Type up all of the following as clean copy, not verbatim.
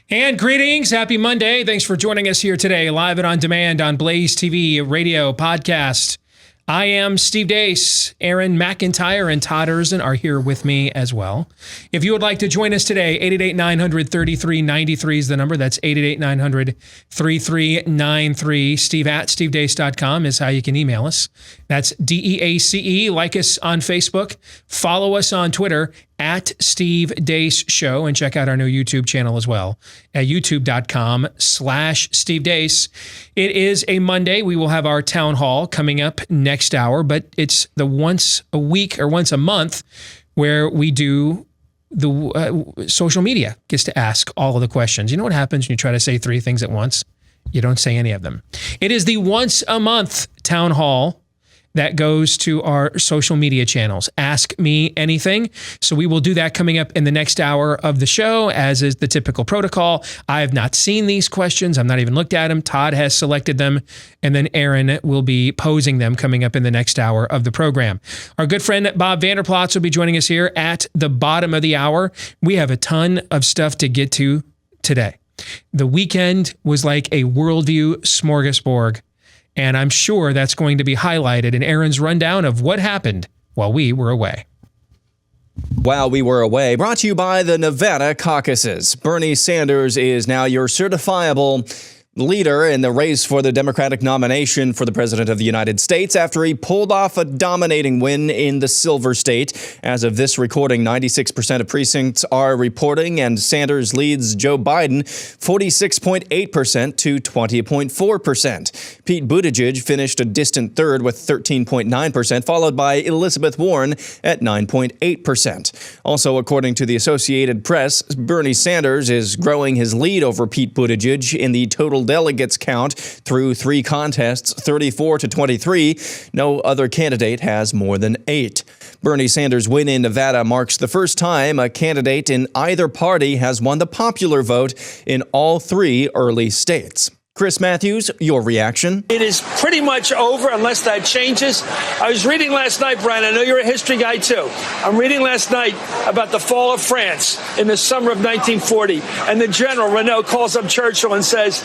And greetings. Happy Monday. Thanks for joining us here today, live and on demand on BlazeTV, radio, podcast. I am Steve Deace. Aaron McIntyre and Todd Erzin are here with me as well. If you would like to join us today, 888-900-3393 is the number. That's 888-900-3393. Steve at stevedeace.com is how you can email us. That's DEACE. Like us on Facebook. Follow us on Twitter at Steve Deace Show, and check out our new YouTube channel as well at youtube.com/Steve Deace. It is a Monday. We will have our town hall coming up next hour, but it's the once a week or once a month where we do the social media gets to ask all of the questions. You know what happens when you try to say three things at once? You don't say any of them. It is the once a month town hall that goes to our social media channels. Ask Me Anything. So we will do that coming up in the next hour of the show, as is the typical protocol. I have not seen these questions. I've not even looked at them. Todd has selected them, and then Aaron will be posing them coming up in the next hour of the program. Our good friend Bob Vander Plaats will be joining us here at the bottom of the hour. We have a ton of stuff to get to today. The weekend was like a worldview smorgasbord, and I'm sure that's going to be highlighted in Aaron's rundown of what happened while we were away. While we were away, brought to you by the Nevada caucuses. Bernie Sanders is now your certifiable leader in the race for the Democratic nomination for the President of the United States after he pulled off a dominating win in the Silver State. As of this recording, 96% of precincts are reporting, and Sanders leads Joe Biden 46.8% to 20.4%. Pete Buttigieg finished a distant third with 13.9%, followed by Elizabeth Warren at 9.8%. Also, according to the Associated Press, Bernie Sanders is growing his lead over Pete Buttigieg in the total delegates count through three contests, 34 to 23. No other candidate has more than 8. Bernie Sanders' win in Nevada marks the first time a candidate in either party has won the popular vote in all three early states. Chris Matthews, your reaction? It is pretty much over unless that changes. I was reading last night, Brian, I know you're a history guy too. I'm reading last night about the fall of France in the summer of 1940. And the general, Renault, calls up Churchill and says,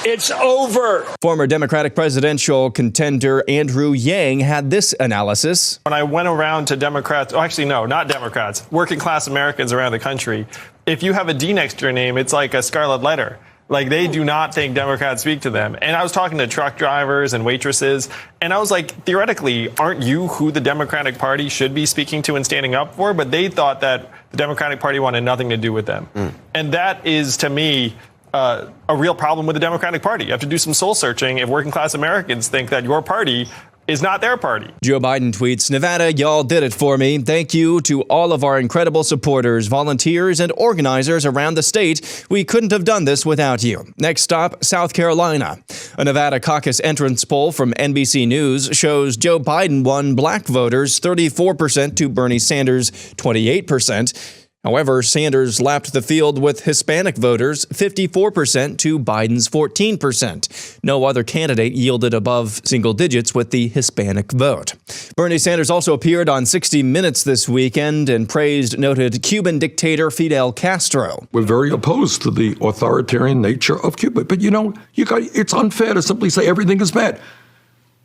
it's over. Former Democratic presidential contender Andrew Yang had this analysis. When I went around to Democrats, not Democrats, working class Americans around the country, if you have a D next to your name, it's like a scarlet letter. Like, they do not think Democrats speak to them. And I was talking to truck drivers and waitresses, and I was like, theoretically, aren't you who the Democratic Party should be speaking to and standing up for? But they thought that the Democratic Party wanted nothing to do with them. And that is, to me, a real problem with the Democratic Party. You have to do some soul searching if working class Americans think that your party is not their party. Joe Biden tweets, Nevada, y'all did it for me. Thank you to all of our incredible supporters, volunteers, and organizers around the state. We couldn't have done this without you. Next stop, South Carolina. A Nevada caucus entrance poll from NBC News shows Joe Biden won black voters 34% to Bernie Sanders 28%. However, Sanders lapped the field with Hispanic voters 54% to Biden's 14%. No other candidate yielded above single digits with the Hispanic vote. Bernie Sanders also appeared on 60 Minutes this weekend and praised noted Cuban dictator Fidel Castro. We're very opposed to the authoritarian nature of Cuba. But, it's unfair to simply say everything is bad.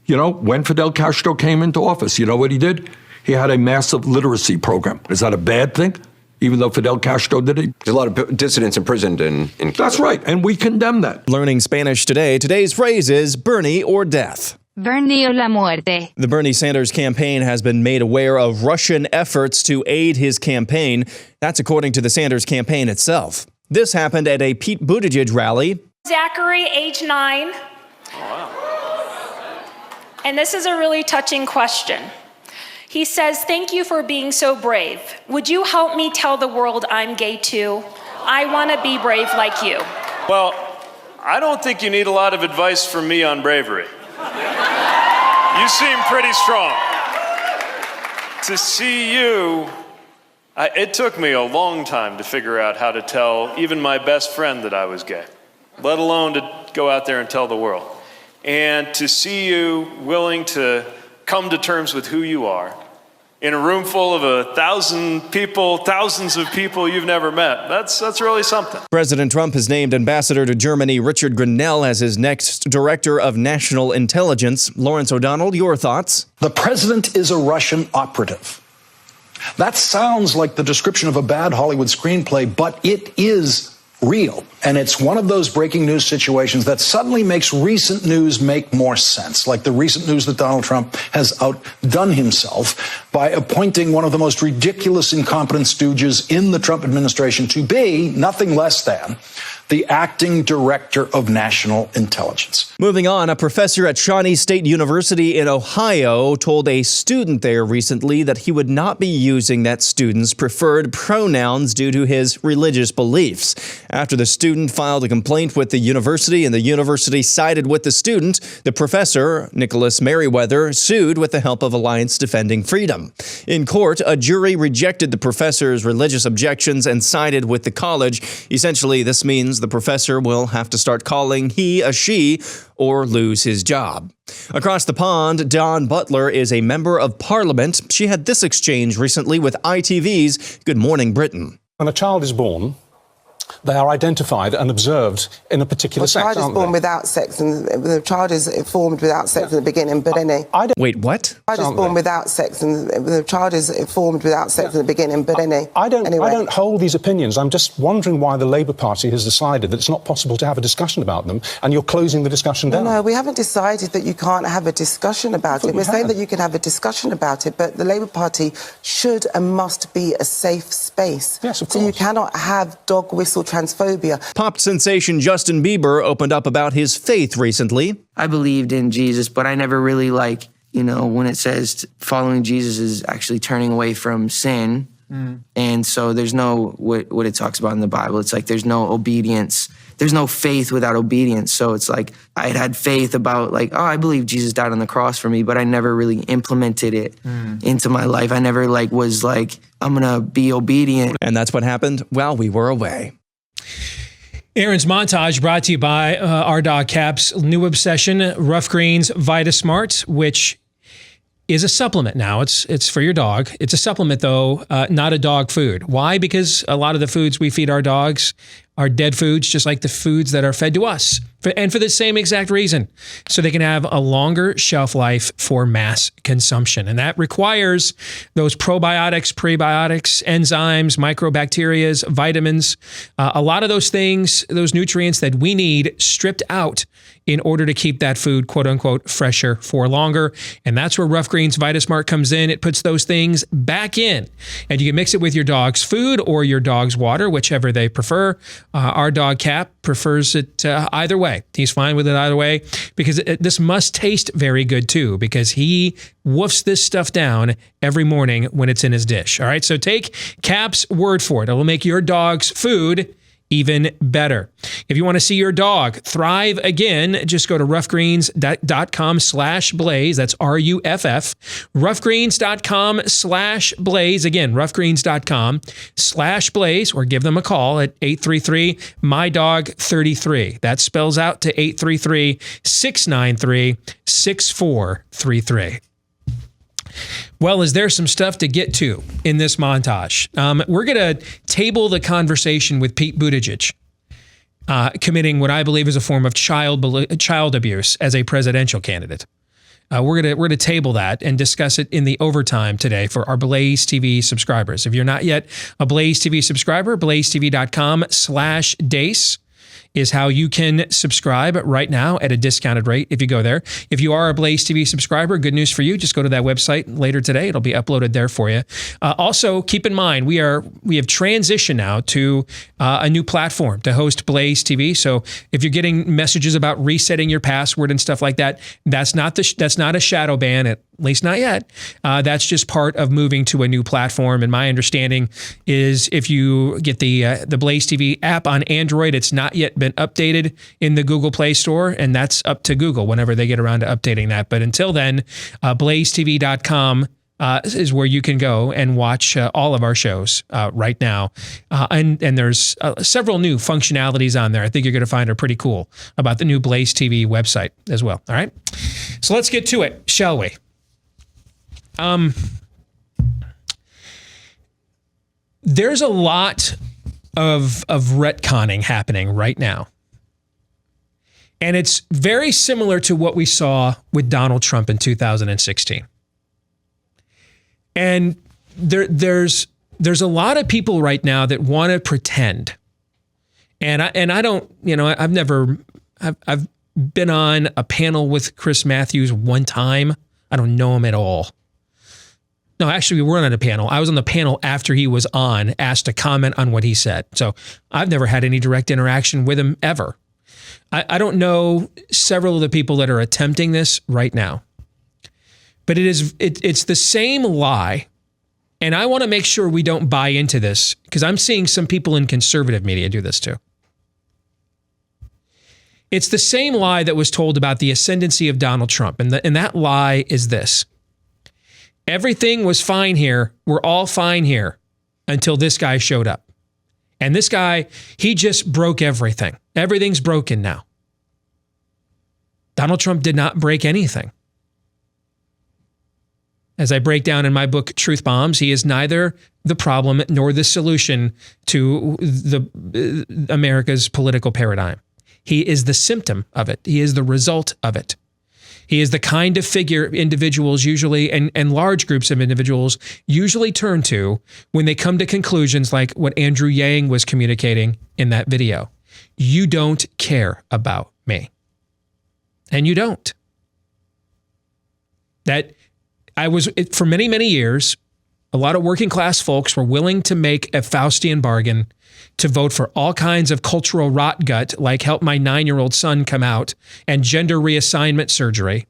When Fidel Castro came into office, you know what he did? He had a massive literacy program. Is that a bad thing? Even though Fidel Castro did it? There's a lot of dissidents imprisoned in Cuba. That's right, and we condemn that. Learning Spanish today. Today's phrase is Bernie or death. Bernie o la muerte. The Bernie Sanders campaign has been made aware of Russian efforts to aid his campaign. That's according to the Sanders campaign itself. This happened at a Pete Buttigieg rally. Zachary, age 9. Oh, wow. And this is a really touching question. He says, thank you for being so brave. Would you help me tell the world I'm gay too? I want to be brave like you. Well, I don't think you need a lot of advice from me on bravery. You seem pretty strong. To see you, it took me a long time to figure out how to tell even my best friend that I was gay, let alone to go out there and tell the world. And to see you willing to come to terms with who you are in a room full of 1,000 people, thousands of people you've never met. That's really something. President Trump has named Ambassador to Germany Richard Grenell as his next Director of National Intelligence. Lawrence O'Donnell, your thoughts? The president is a Russian operative. That sounds like the description of a bad Hollywood screenplay, but it is real. And it's one of those breaking news situations that suddenly makes recent news make more sense, like the recent news that Donald Trump has outdone himself by appointing one of the most ridiculous, incompetent stooges in the Trump administration to be nothing less than the acting director of national intelligence. Moving on, a professor at Shawnee State University in Ohio told a student there recently that he would not be using that student's preferred pronouns due to his religious beliefs. After the student filed a complaint with the university and the university sided with the student, the professor, Nicholas Merriweather, sued with the help of Alliance Defending Freedom. In court, a jury rejected the professor's religious objections and sided with the college. Essentially, this means the professor will have to start calling he a she or lose his job. Across the pond, Dawn Butler is a member of parliament. She had this exchange recently with ITV's Good Morning Britain. When a child is born, they are identified and observed in a particular sex, aren't they? The child is born without sex, and the child is formed without sex in the beginning, but any... Wait, what? The child is born without sex, and the child is formed without sex in the beginning, but any... I don't hold these opinions. I'm just wondering why the Labour Party has decided that it's not possible to have a discussion about them, and you're closing the discussion down. No, we haven't decided that you can't have a discussion about it. We're saying that you can have a discussion about it, but the Labour Party should and must be a safe space. Yes, of course. So you cannot have dog whistle transphobia. Pop sensation Justin Bieber opened up about his faith recently. I believed in Jesus, but I never really when it says following Jesus is actually turning away from sin. And so there's no, what it talks about in the Bible, it's like there's no obedience. There's no faith without obedience. So it's like I had faith about I believe Jesus died on the cross for me, but I never really implemented it into my life. I never was I'm going to be obedient. And that's what happened while we were away. Aaron's montage brought to you by our dog Cap's new obsession, Ruff Greens VitaSmart, which is a supplement now. It's for your dog. It's a supplement, though, not a dog food. Why? Because a lot of the foods we feed our dogs are dead foods, just like the foods that are fed to us. And for the same exact reason, so they can have a longer shelf life for mass consumption. And that requires those probiotics, prebiotics, enzymes, microbacteria, vitamins, a lot of those things, those nutrients that we need stripped out in order to keep that food, quote unquote, fresher for longer. And that's where Ruff Greens VitaSmart comes in. It puts those things back in. And you can mix it with your dog's food or your dog's water, whichever they prefer. Our dog Cap prefers it either way. He's fine with it either way because this must taste very good too, because he woofs this stuff down every morning when it's in his dish. All right, so take Cap's word for it. It will make your dog's food even better. If you want to see your dog thrive again, just go to ruffgreens.com/blaze. That's RUFF. Ruffgreens.com/blaze. Again, ruffgreens.com/blaze, or give them a call at 833-MY-DOG-33. That spells out to 833-693-6433. Well, is there some stuff to get to in this montage? We're going to table the conversation with Pete Buttigieg committing what I believe is a form of child abuse as a presidential candidate. We're gonna table that and discuss it in the overtime today for our Blaze TV subscribers. If you're not yet a Blaze TV subscriber, blazetv.com/Deace is how you can subscribe right now at a discounted rate if you go there. If you are a Blaze TV subscriber, good news for you. Just go to that website later today. It'll be uploaded there for you. Also, keep in mind, we have transitioned now to a new platform to host Blaze TV. So if you're getting messages about resetting your password and stuff like that, that's not a shadow ban, at least not yet. That's just part of moving to a new platform. And my understanding is if you get the Blaze TV app on Android, it's not yet been updated in the Google Play Store, and that's up to Google whenever they get around to updating that. But until then, blazetv.com is where you can go and watch all of our shows right now. And there's several new functionalities on there I think you're going to find are pretty cool about the new Blaze TV website as well. All right. So let's get to it, shall we? There's a lot of retconning happening right now. And it's very similar to what we saw with Donald Trump in 2016. And there's a lot of people right now that want to pretend. And I don't, I've been on a panel with Chris Matthews one time. I don't know him at all. No, actually, we weren't on a panel. I was on the panel after he was on, asked to comment on what he said. So I've never had any direct interaction with him ever. I don't know several of the people that are attempting this right now. But it's the same lie. And I want to make sure we don't buy into this, because I'm seeing some people in conservative media do this too. It's the same lie that was told about the ascendancy of Donald Trump. And that lie is this. Everything was fine here. We're all fine here until this guy showed up. And this guy, he just broke everything. Everything's broken now. Donald Trump did not break anything. As I break down in my book, Truth Bombs, he is neither the problem nor the solution to America's political paradigm. He is the symptom of it. He is the result of it. He is the kind of figure individuals usually, and large groups of individuals usually turn to when they come to conclusions like what Andrew Yang was communicating in that video. You don't care about me. And you don't. For many, many years, a lot of working class folks were willing to make a Faustian bargain to vote for all kinds of cultural rot gut, like help my 9-year-old son come out, and gender reassignment surgery.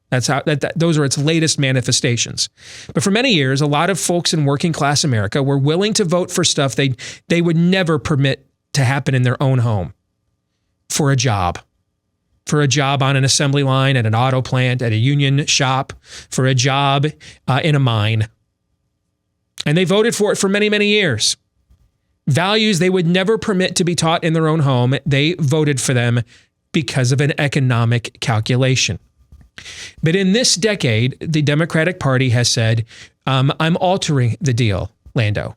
That's how those are its latest manifestations. But for many years, a lot of folks in working class America were willing to vote for stuff they would never permit to happen in their own home. For a job on an assembly line, at an auto plant, at a union shop, for a job in a mine. And they voted for it for many, many years. Values they would never permit to be taught in their own home, they voted for them because of an economic calculation. But in this decade, the Democratic Party has said, I'm altering the deal, Lando.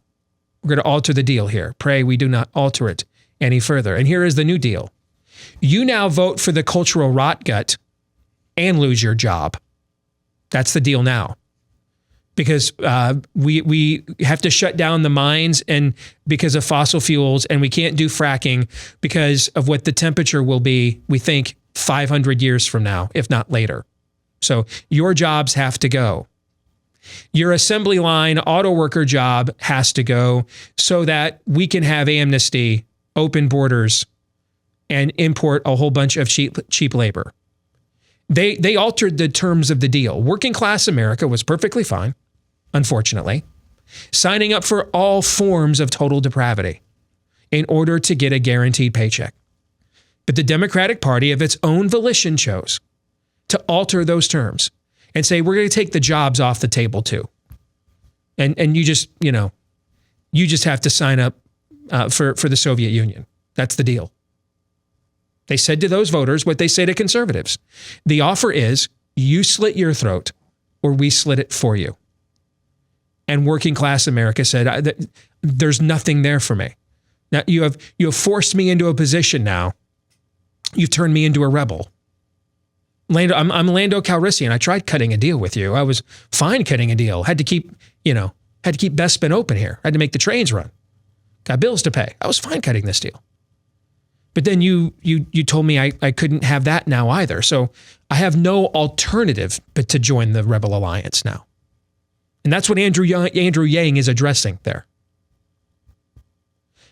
We're going to alter the deal here. Pray we do not alter it any further. And here is the new deal. You now vote for the cultural rot gut and lose your job. That's the deal now. Because we have to shut down the mines and because of fossil fuels, and we can't do fracking because of what the temperature will be, we think, 500 years from now, if not later. So your jobs have to go. Your assembly line auto worker job has to go so that we can have amnesty, open borders, and import a whole bunch of cheap labor. They altered the terms of the deal. Working class America was perfectly fine, unfortunately, signing up for all forms of total depravity in order to get a guaranteed paycheck. But the Democratic Party, of its own volition, chose to alter those terms and say, we're going to take the jobs off the table too. And you just have to sign up for the Soviet Union. That's the deal. They said to those voters what they say to conservatives. The offer is you slit your throat or we slit it for you. And working class America said, there's nothing there for me. Now you have forced me into a position now. You've turned me into a rebel. Lando, I'm Lando Calrissian. I tried cutting a deal with you. I was fine cutting a deal. Had to keep Bespin open here. Had to make the trains run. Got bills to pay. I was fine cutting this deal. But then you told me I couldn't have that now either. So I have no alternative but to join the Rebel Alliance now. And that's what Andrew Yang is addressing there.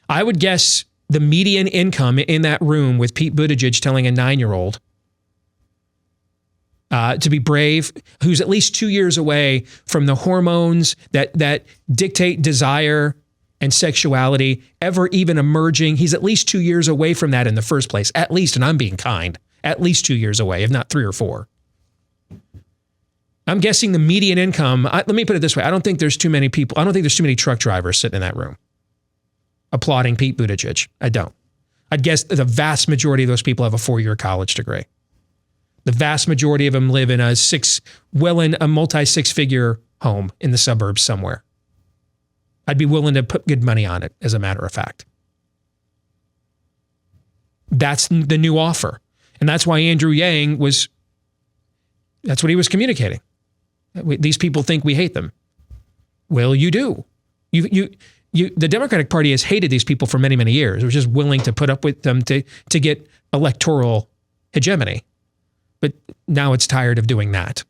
I would guess the median income in that room with Pete Buttigieg telling a 9-year-old to be brave, who's at least 2 years away from the hormones that dictate desire and sexuality ever even emerging. He's at least 2 years away from that in the first place, at least, and I'm being kind, at least 2 years away, if not 3 or 4. I'm guessing the median income, let me put it this way, I don't think there's too many people, I don't think there's too many truck drivers sitting in that room applauding Pete Buttigieg. I don't. I'd guess the vast majority of those people have a 4-year college degree. The vast majority of them live in a multi-6-figure home in the suburbs somewhere. I'd be willing to put good money on it, as a matter of fact. That's the new offer. And that's why Andrew Yang that's what he was communicating. These people think we hate them. Well, you do. The Democratic Party has hated these people for many, many years. It was just willing to put up with them to get electoral hegemony. But now it's tired of doing that.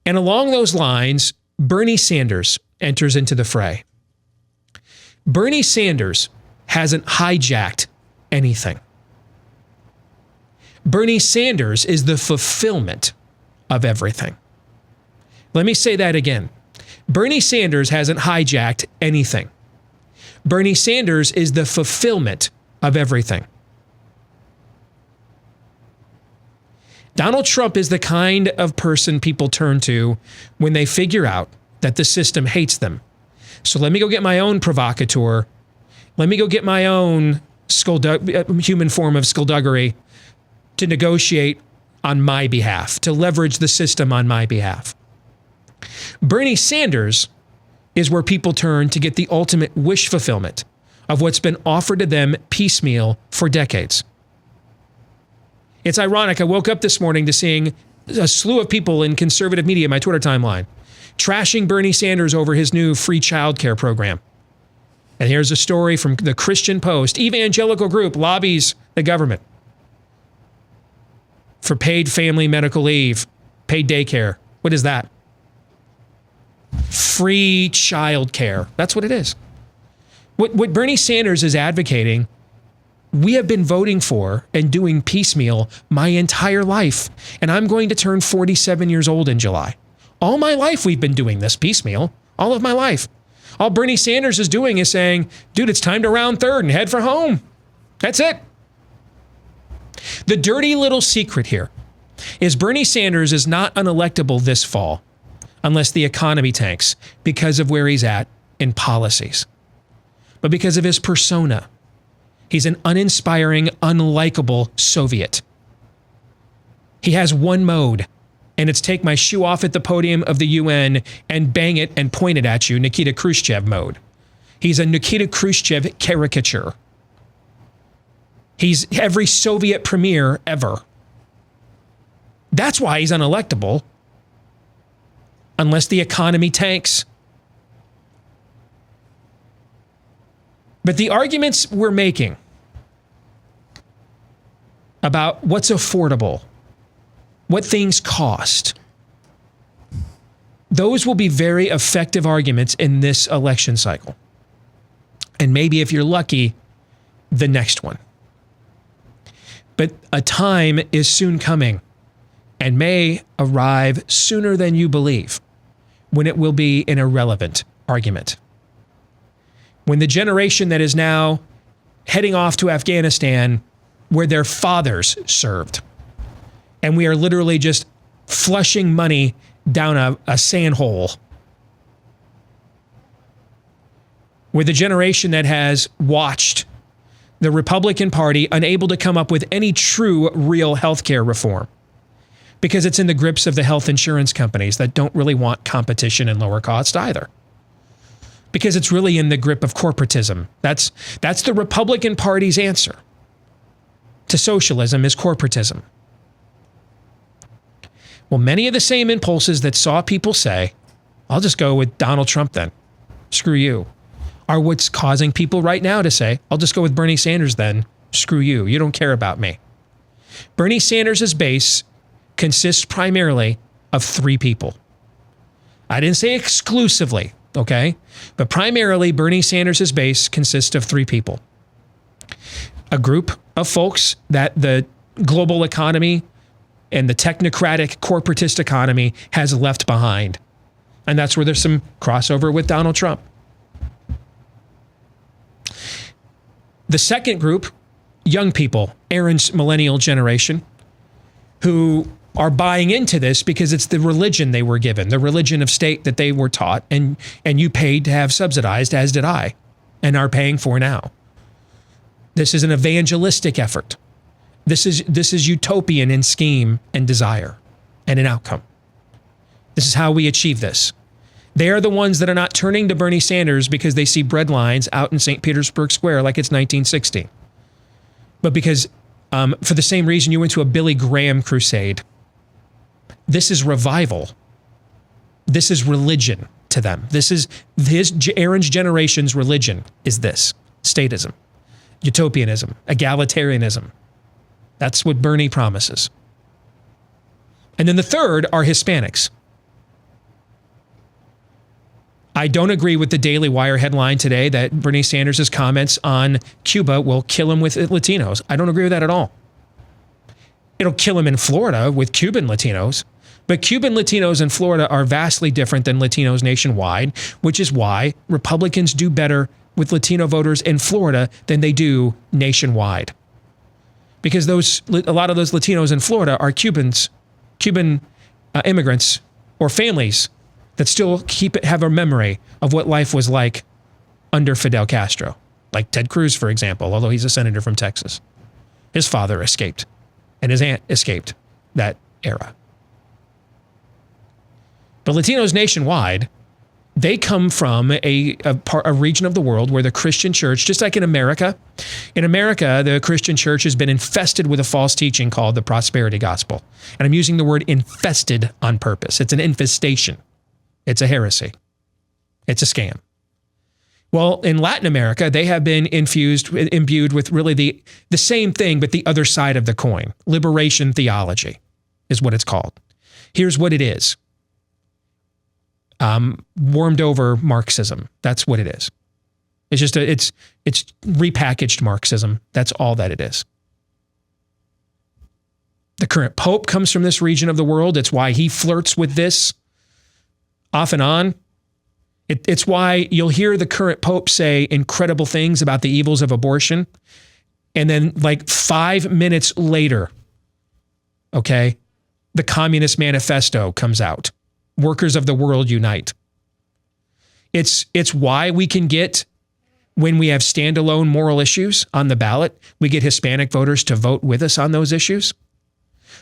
And along those lines, Bernie Sanders enters into the fray. Bernie Sanders hasn't hijacked anything. Bernie Sanders is the fulfillment of everything. Let me say that again. Bernie Sanders hasn't hijacked anything. Bernie Sanders is the fulfillment of everything. Donald Trump is the kind of person people turn to when they figure out that the system hates them. So let me go get my own provocateur. Let me go get my own human form of skullduggery to negotiate on my behalf, to leverage the system on my behalf. Bernie Sanders is where people turn to get the ultimate wish fulfillment of what's been offered to them piecemeal for decades. It's ironic. I woke up this morning to seeing a slew of people in conservative media, my Twitter timeline, trashing Bernie Sanders over his new free childcare program. And here's a story from the Christian Post. Evangelical group lobbies the government for paid family medical leave, paid daycare. What is that? Free childcare. That's what it is. What Bernie Sanders is advocating, we have been voting for and doing piecemeal my entire life. And I'm going to turn 47 years old in July. All my life we've been doing this piecemeal. All of my life. All Bernie Sanders is doing is saying, dude, it's time to round third and head for home. That's it. The dirty little secret here is Bernie Sanders is not unelectable this fall unless the economy tanks because of where he's at in policies, but because of his persona. He's an uninspiring, unlikable Soviet. He has one mode, and it's take my shoe off at the podium of the UN and bang it and point it at you, Nikita Khrushchev mode. He's a Nikita Khrushchev caricature. He's every Soviet premier ever. That's why he's unelectable, unless the economy tanks. But the arguments we're making about what's affordable, what things cost, those will be very effective arguments in this election cycle. And maybe if you're lucky, the next one. But a time is soon coming and may arrive sooner than you believe when it will be an irrelevant argument. When the generation that is now heading off to Afghanistan, where their fathers served, and we are literally just flushing money down a sand hole. We're the generation that has watched the Republican Party unable to come up with any true, real healthcare reform because it's in the grips of the health insurance companies that don't really want competition and lower cost either. Because it's really in the grip of corporatism. That's the Republican Party's answer to socialism is corporatism. Well, many of the same impulses that saw people say, I'll just go with Donald Trump then, screw you, are what's causing people right now to say, I'll just go with Bernie Sanders then, screw you, you don't care about me. Bernie Sanders' base consists primarily of three people. I didn't say exclusively, okay? But primarily, Bernie Sanders' base consists of three people. A group of folks that the global economy and the technocratic corporatist economy has left behind. And that's where there's some crossover with Donald Trump. The second group, young people, Aaron's millennial generation, who are buying into this because it's the religion they were given, the religion of state that they were taught, and you paid to have subsidized, as did I, and are paying for now. This is an evangelistic effort. This is utopian in scheme and desire and in outcome. This is how we achieve this. They are the ones that are not turning to Bernie Sanders because they see bread lines out in St. Petersburg Square like it's 1960. But because for the same reason you went to a Billy Graham crusade. This is revival. This is religion to them. This is Aaron's generation's religion is this. Statism, utopianism, egalitarianism. That's what Bernie promises. And then the third are Hispanics. I don't agree with the Daily Wire headline today that Bernie Sanders' comments on Cuba will kill him with Latinos. I don't agree with that at all. It'll kill him in Florida with Cuban Latinos, but Cuban Latinos in Florida are vastly different than Latinos nationwide, which is why Republicans do better with Latino voters in Florida than they do nationwide. Because a lot of those Latinos in Florida are Cuban immigrants or families that still have a memory of what life was like under Fidel Castro. Like Ted Cruz, for example, although he's a senator from Texas. His father escaped, and his aunt escaped that era. But Latinos nationwide, they come from a region of the world where the Christian church, just like in America, the Christian church has been infested with a false teaching called the prosperity gospel. And I'm using the word infested on purpose. It's an infestation. It's a heresy. It's a scam. Well, in Latin America, they have been imbued with really the same thing, but the other side of the coin. Liberation theology is what it's called. Here's what it is. Warmed over Marxism. That's what it is. It's just it's repackaged Marxism. That's all that it is. The current Pope comes from this region of the world. It's why he flirts with this off and on. It's why you'll hear the current Pope say incredible things about the evils of abortion. And then like 5 minutes later, okay, the Communist Manifesto comes out. Workers of the world unite. It's why we can get, when we have standalone moral issues on the ballot, we get Hispanic voters to vote with us on those issues.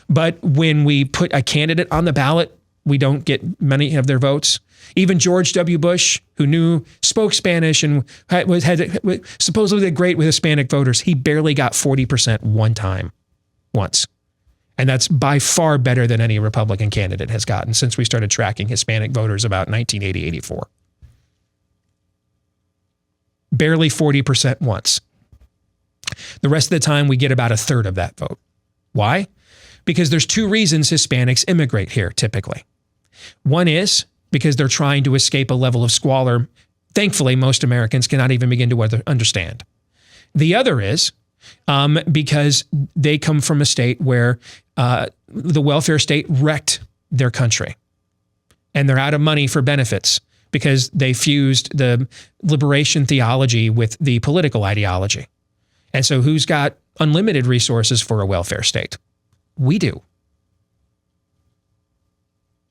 But when we put a candidate on the ballot, we don't get many of their votes. Even George W. Bush, who spoke Spanish and had supposedly great with Hispanic voters, he barely got 40% once. And that's by far better than any Republican candidate has gotten since we started tracking Hispanic voters about 1980, 84. Barely 40% once. The rest of the time, we get about a third of that vote. Why? Because there's two reasons Hispanics immigrate here, typically. One is because they're trying to escape a level of squalor. Thankfully, most Americans cannot even begin to understand. The other is because they come from a state where the welfare state wrecked their country. And they're out of money for benefits because they fused the liberation theology with the political ideology. And so who's got unlimited resources for a welfare state? We do.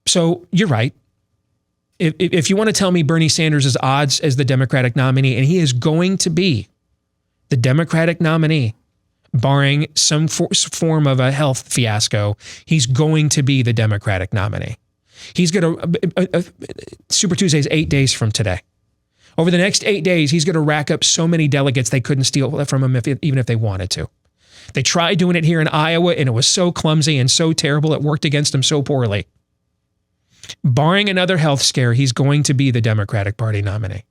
So you're right. If you want to tell me Bernie Sanders' odds as the Democratic nominee, and he is going to be the Democratic nominee, barring some form of a health fiasco, he's going to be the Democratic nominee. He's going to, Super Tuesday is 8 days from today. Over the next 8 days, he's going to rack up so many delegates they couldn't steal from him even if they wanted to. They tried doing it here in Iowa, and it was so clumsy and so terrible, it worked against him so poorly. Barring another health scare, he's going to be the Democratic Party nominee.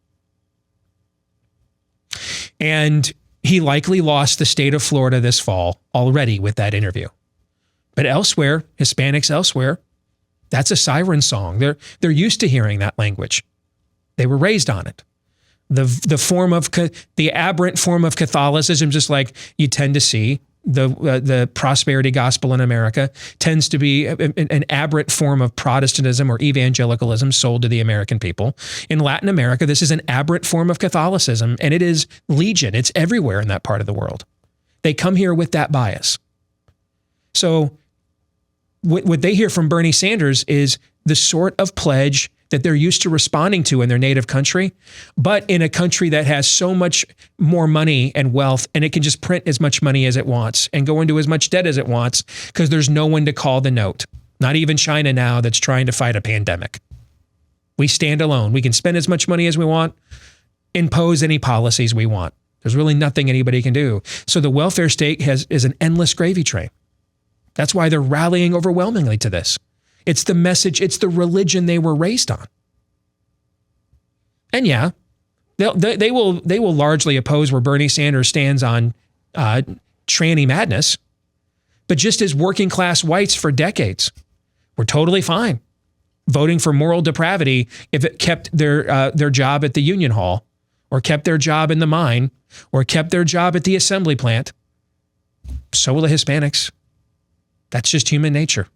And he likely lost the state of Florida this fall already with that interview. But elsewhere, Hispanics elsewhere, that's a siren song. They're used to hearing that language. They were raised on it. The aberrant form of Catholicism, just like you tend to see the prosperity gospel in America, tends to be an aberrant form of Protestantism or evangelicalism sold to the American people. In Latin America, this is an aberrant form of Catholicism, and it is legion. It's everywhere in that part of the world. They come here with that bias. So what they hear from Bernie Sanders is the sort of pledge that they're used to responding to in their native country, but in a country that has so much more money and wealth, and it can just print as much money as it wants and go into as much debt as it wants because there's no one to call the note. Not even China now that's trying to fight a pandemic. We stand alone. We can spend as much money as we want, impose any policies we want. There's really nothing anybody can do. So the welfare state is an endless gravy train. That's why they're rallying overwhelmingly to this. It's the message, it's the religion they were raised on. And yeah, they will largely oppose where Bernie Sanders stands on tranny madness. But just as working class whites for decades were totally fine voting for moral depravity if it kept their job at the union hall, or kept their job in the mine, or kept their job at the assembly plant, so will the Hispanics. That's just human nature.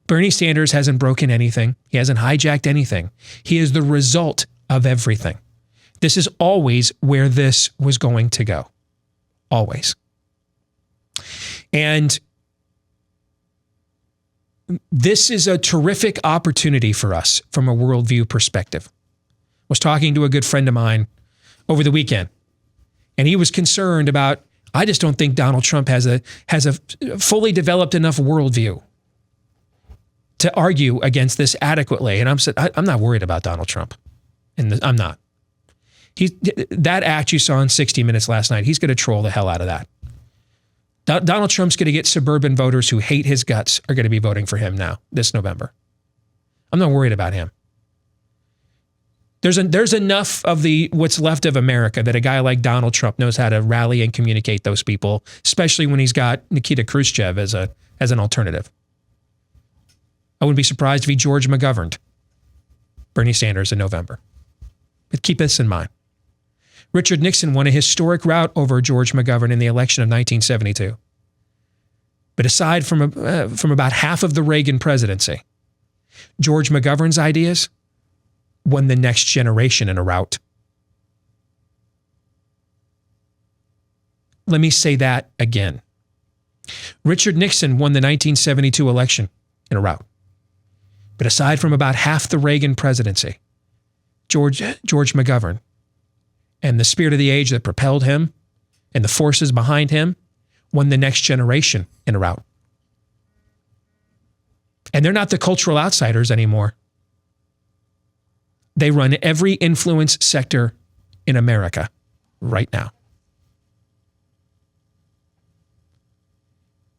Bernie Sanders hasn't broken anything. He hasn't hijacked anything. He is the result of everything. This is always where this was going to go. Always. And this is a terrific opportunity for us from a worldview perspective. I was talking to a good friend of mine over the weekend, and he was concerned about, I just don't think Donald Trump has a fully developed enough worldview to argue against this adequately. And I'm not worried about Donald Trump. And I'm not. That act you saw in 60 Minutes last night, he's going to troll the hell out of that. Donald Trump's going to get suburban voters who hate his guts are going to be voting for him now this November. I'm not worried about him. There's enough of what's left of America that a guy like Donald Trump knows how to rally and communicate those people, especially when he's got Nikita Khrushchev as an alternative. I wouldn't be surprised if he George McGoverned Bernie Sanders in November. But keep this in mind. Richard Nixon won a historic rout over George McGovern in the election of 1972. But aside from about half of the Reagan presidency, George McGovern's ideas won the next generation in a rout. Let me say that again. Richard Nixon won the 1972 election in a rout. But aside from about half the Reagan presidency, George McGovern and the spirit of the age that propelled him and the forces behind him won the next generation in a rout. And they're not the cultural outsiders anymore. They run every influence sector in America right now.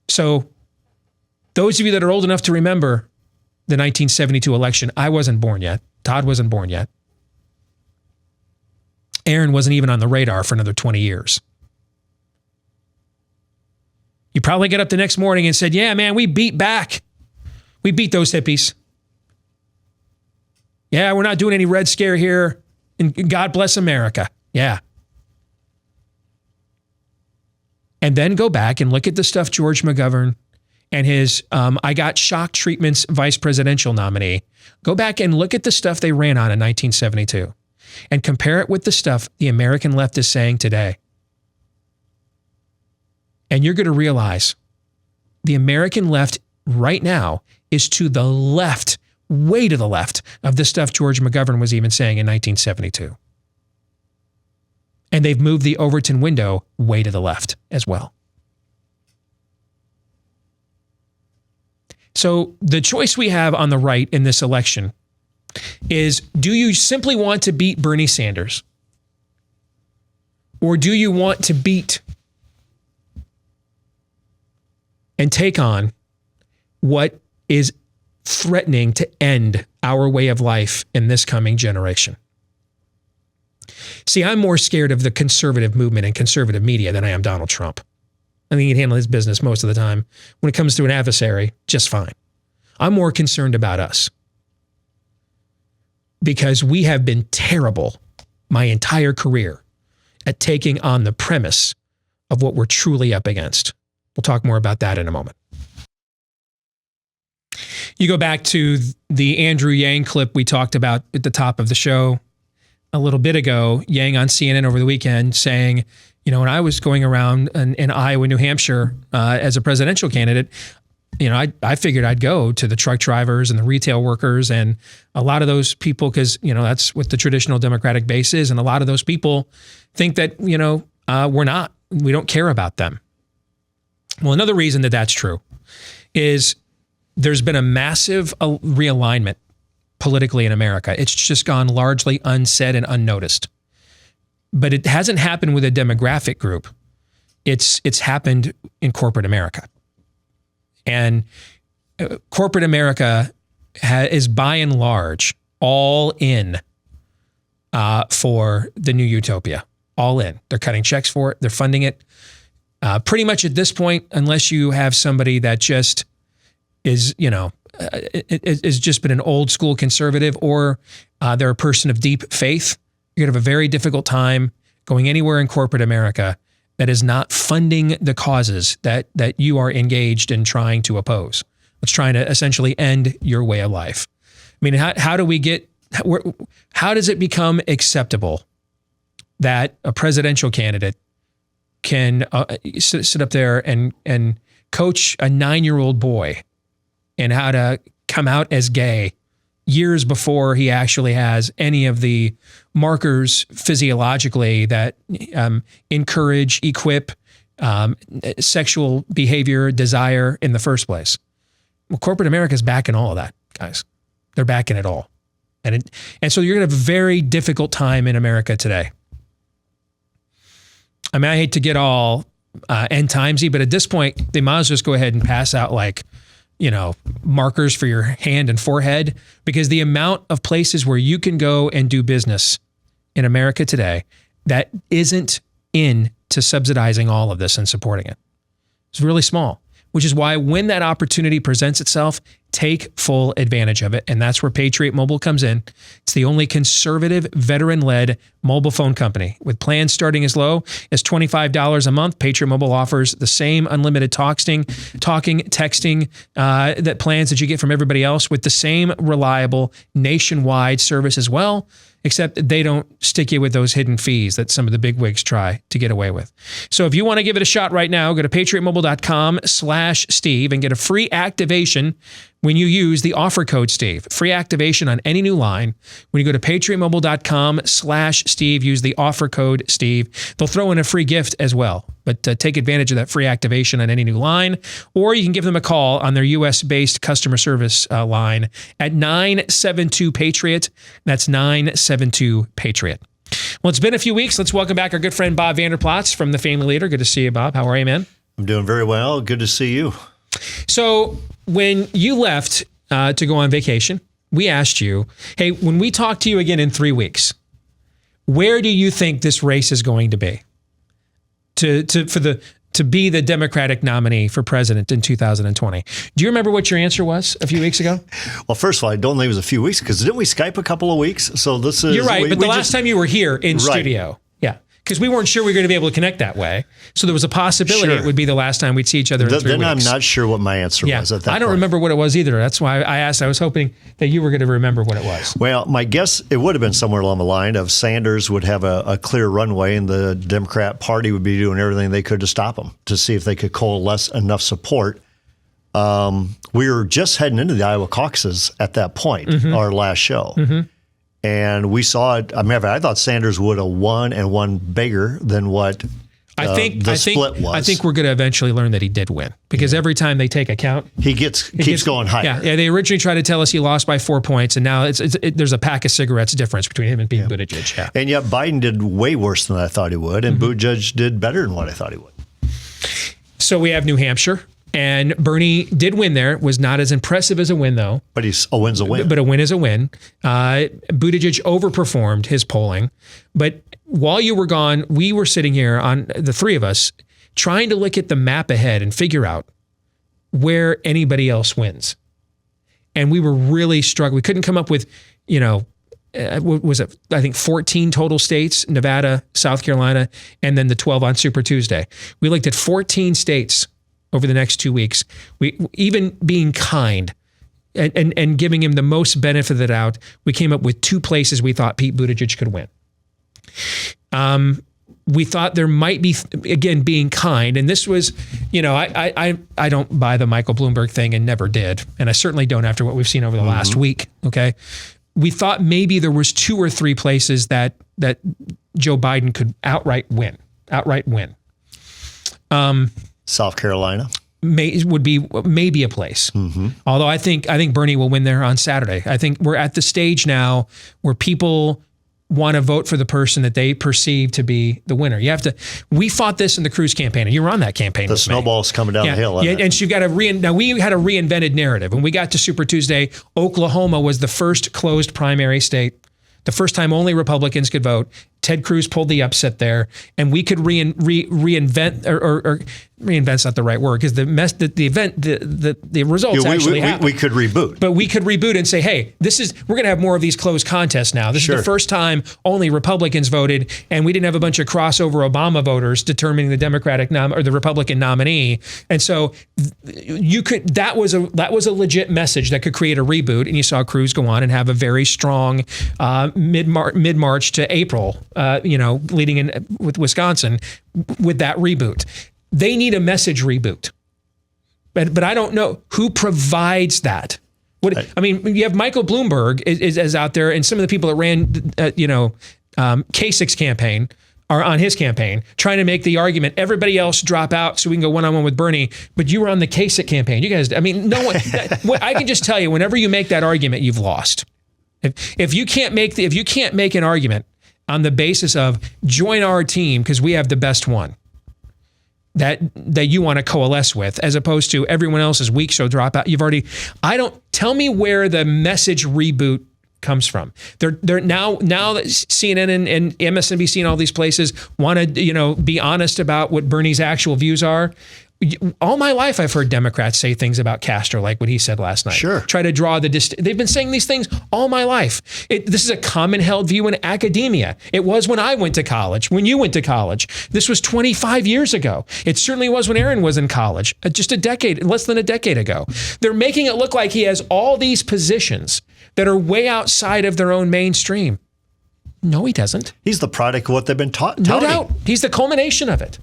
So those of you that are old enough to remember the 1972 election, I wasn't born yet. Todd wasn't born yet. Aaron wasn't even on the radar for another 20 years. You probably get up the next morning and said, yeah, man, we beat back. We beat those hippies. Yeah, we're not doing any Red Scare here. And God bless America. Yeah. And then go back and look at the stuff George McGovern and his I Got Shock Treatments vice presidential nominee. Go back and look at the stuff they ran on in 1972 and compare it with the stuff the American left is saying today. And you're going to realize the American left right now is to the left, way to the left of the stuff George McGovern was even saying in 1972. And they've moved the Overton window way to the left as well. So the choice we have on the right in this election is, do you simply want to beat Bernie Sanders? Or do you want to beat and take on what is threatening to end our way of life in this coming generation? See, I'm more scared of the conservative movement and conservative media than I am Donald Trump. I think he can handle his business most of the time. When it comes to an adversary, just fine. I'm more concerned about us because we have been terrible my entire career at taking on the premise of what we're truly up against. We'll talk more about that in a moment. You go back to the Andrew Yang clip we talked about at the top of the show a little bit ago, Yang on CNN over the weekend saying, you know, when I was going around in Iowa, New Hampshire as a presidential candidate, you know, I figured I'd go to the truck drivers and the retail workers and a lot of those people, because, you know, that's what the traditional Democratic base is. And a lot of those people think that, you know, we don't care about them. Well, another reason that that's true is there's been a massive realignment politically in America. It's just gone largely unsaid and unnoticed. But it hasn't happened with a demographic group. It's happened in corporate America. And corporate America is by and large all in for the new utopia. All in. They're cutting checks for it. They're funding it. Pretty much at this point, unless you have somebody that just is, is just been an old school conservative, or they're a person of deep faith, you're going to have a very difficult time going anywhere in corporate America that is not funding the causes that you are engaged in trying to oppose. It's trying to essentially end your way of life. I mean, how does it become acceptable that a presidential candidate can sit up there and coach a 9-year-old boy in how to come out as gay years before he actually has any of the markers physiologically that encourage, equip sexual behavior, desire in the first place? Well, corporate America is backing all of that, guys. They're backing it all. And so you're going to have a very difficult time in America today. I mean, I hate to get all end timesy, but at this point, they might as well just go ahead and pass out markers for your hand and forehead, because the amount of places where you can go and do business in America today that isn't into subsidizing all of this and supporting it, it's really small, which is why when that opportunity presents itself, take full advantage of it. And that's where Patriot Mobile comes in. It's the only conservative, veteran-led mobile phone company. With plans starting as low as $25 a month, Patriot Mobile offers the same unlimited texting, that plans that you get from everybody else, with the same reliable nationwide service as well, except they don't stick you with those hidden fees that some of the bigwigs try to get away with. So if you want to give it a shot right now, go to patriotmobile.com/Steve and get a free activation when you use the offer code Steve. Free activation on any new line. When you go to patriotmobile.com/Steve, use the offer code Steve. They'll throw in a free gift as well. But take advantage of that free activation on any new line, or you can give them a call on their U.S.-based customer service line at 972-PATRIOT. That's 972-PATRIOT. Well, it's been a few weeks. Let's welcome back our good friend Bob Vander Plaats from The Family Leader. Good to see you, Bob. How are you, man? I'm doing very well. Good to see you. So when you left to go on vacation, we asked you, hey, when we talk to you again in 3 weeks, where do you think this race is going to be to be the Democratic nominee for president in 2020? Do you remember what your answer was a few weeks ago? Well, first of all, I don't think it was a few weeks, because didn't we Skype a couple of weeks? So this is... You're right, but the last time you were here in studio. Yeah. Because we weren't sure we were going to be able to connect that way. So there was a possibility it would be the last time we'd see each other in 3 weeks. Then I'm not sure what my answer was at that point. I don't remember what it was either. That's why I asked. I was hoping that you were going to remember what it was. Well, my guess, it would have been somewhere along the line of Sanders would have a clear runway, and the Democrat Party would be doing everything they could to stop him, to see if they could coalesce enough support. We were just heading into the Iowa caucuses at that point, our last show. And we saw it. I mean, I thought Sanders would have won, and won bigger than what the split was. I think we're going to eventually learn that he did win, because every time they take account, he keeps going higher. Yeah. They originally tried to tell us he lost by 4 points, and now there's a pack of cigarettes difference between him and Pete Buttigieg. Yeah. And yet Biden did way worse than I thought he would, and Buttigieg did better than what I thought he would. So we have New Hampshire. And Bernie did win there. Was not as impressive as a win, though. But a win's a win. But a win is a win. Buttigieg overperformed his polling. But while you were gone, we were sitting here, on the three of us, trying to look at the map ahead and figure out where anybody else wins. And we were really struggling. We couldn't come up with, what was it? I think 14 total states: Nevada, South Carolina, and then the 12 on Super Tuesday. We looked at 14 states over the next 2 weeks. We, even being kind and giving him the most benefit of the doubt, we came up with 2 places we thought Pete Buttigieg could win. We thought there might be, again, being kind, and this was, I don't buy the Michael Bloomberg thing, and never did, and I certainly don't after what we've seen over the last week. Okay, we thought maybe there was 2 or 3 places that Joe Biden could outright win. South Carolina. would be maybe a place. Although I think Bernie will win there on Saturday. I think we're at the stage now where people want to vote for the person that they perceive to be the winner. You have to. We fought this in the Cruz campaign, and you were on that campaign. The snowball's coming down the hill. Yeah, and you've got now we had a reinvented narrative. When we got to Super Tuesday, Oklahoma was the first closed primary state. The first time only Republicans could vote. Ted Cruz pulled the upset there, and we could reinvent, or reinvent's not the right word, because the results actually happened. We could reboot. But we could reboot and say, hey, we're going to have more of these closed contests now. This is the first time only Republicans voted, and we didn't have a bunch of crossover Obama voters determining the Democratic or the Republican nominee. And so that was a legit message that could create a reboot. And you saw Cruz go on and have a very strong mid-March to April. Leading in with Wisconsin with that reboot. They need a message reboot. But I don't know who provides that. You have Michael Bloomberg is out there, and some of the people that ran, Kasich's campaign are on his campaign, trying to make the argument, everybody else drop out so we can go one-on-one with Bernie, but you were on the Kasich campaign. You guys, no one, I can just tell you, whenever you make that argument, you've lost. If you can't make an argument on the basis of join our team because we have the best one that you want to coalesce with, as opposed to everyone else is weak, so drop out. Tell me where the message reboot comes from. They're now that CNN and MSNBC and all these places want to, be honest about what Bernie's actual views are. All my life, I've heard Democrats say things about Castro, like what he said last night. Sure. Try to draw they've been saying these things all my life. This is a common held view in academia. It was when I went to college, when you went to college. This was 25 years ago. It certainly was when Aaron was in college, just less than a decade ago. They're making it look like he has all these positions that are way outside of their own mainstream. No, he doesn't. He's the product of what they've been taught. No doubt. He's the culmination of it.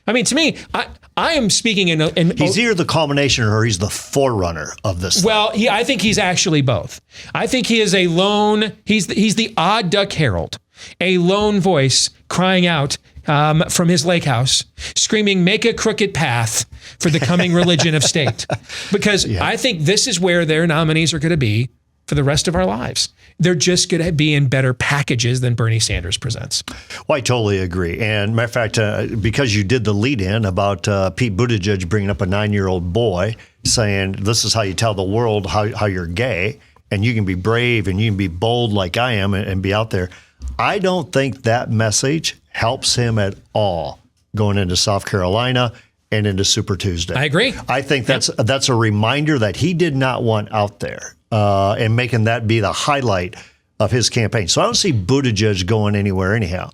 To me, I am speaking in he's either the culmination or he's the forerunner of this. Well, I think he's actually both. I think he is he's the odd duck herald, a lone voice crying out from his lake house, screaming, make a crooked path for the coming religion of state. Because I think this is where their nominees are going to be for the rest of our lives. They're just going to be in better packages than Bernie Sanders presents. Well, I totally agree. And matter of fact, because you did the lead in about Pete Buttigieg bringing up a 9-year-old boy saying, this is how you tell the world how you're gay, and you can be brave and you can be bold like I am and be out there. I don't think that message helps him at all going into South Carolina and into Super Tuesday. I agree. I think that's a reminder that he did not want out there. And making that be the highlight of his campaign. So I don't see Buttigieg going anywhere anyhow.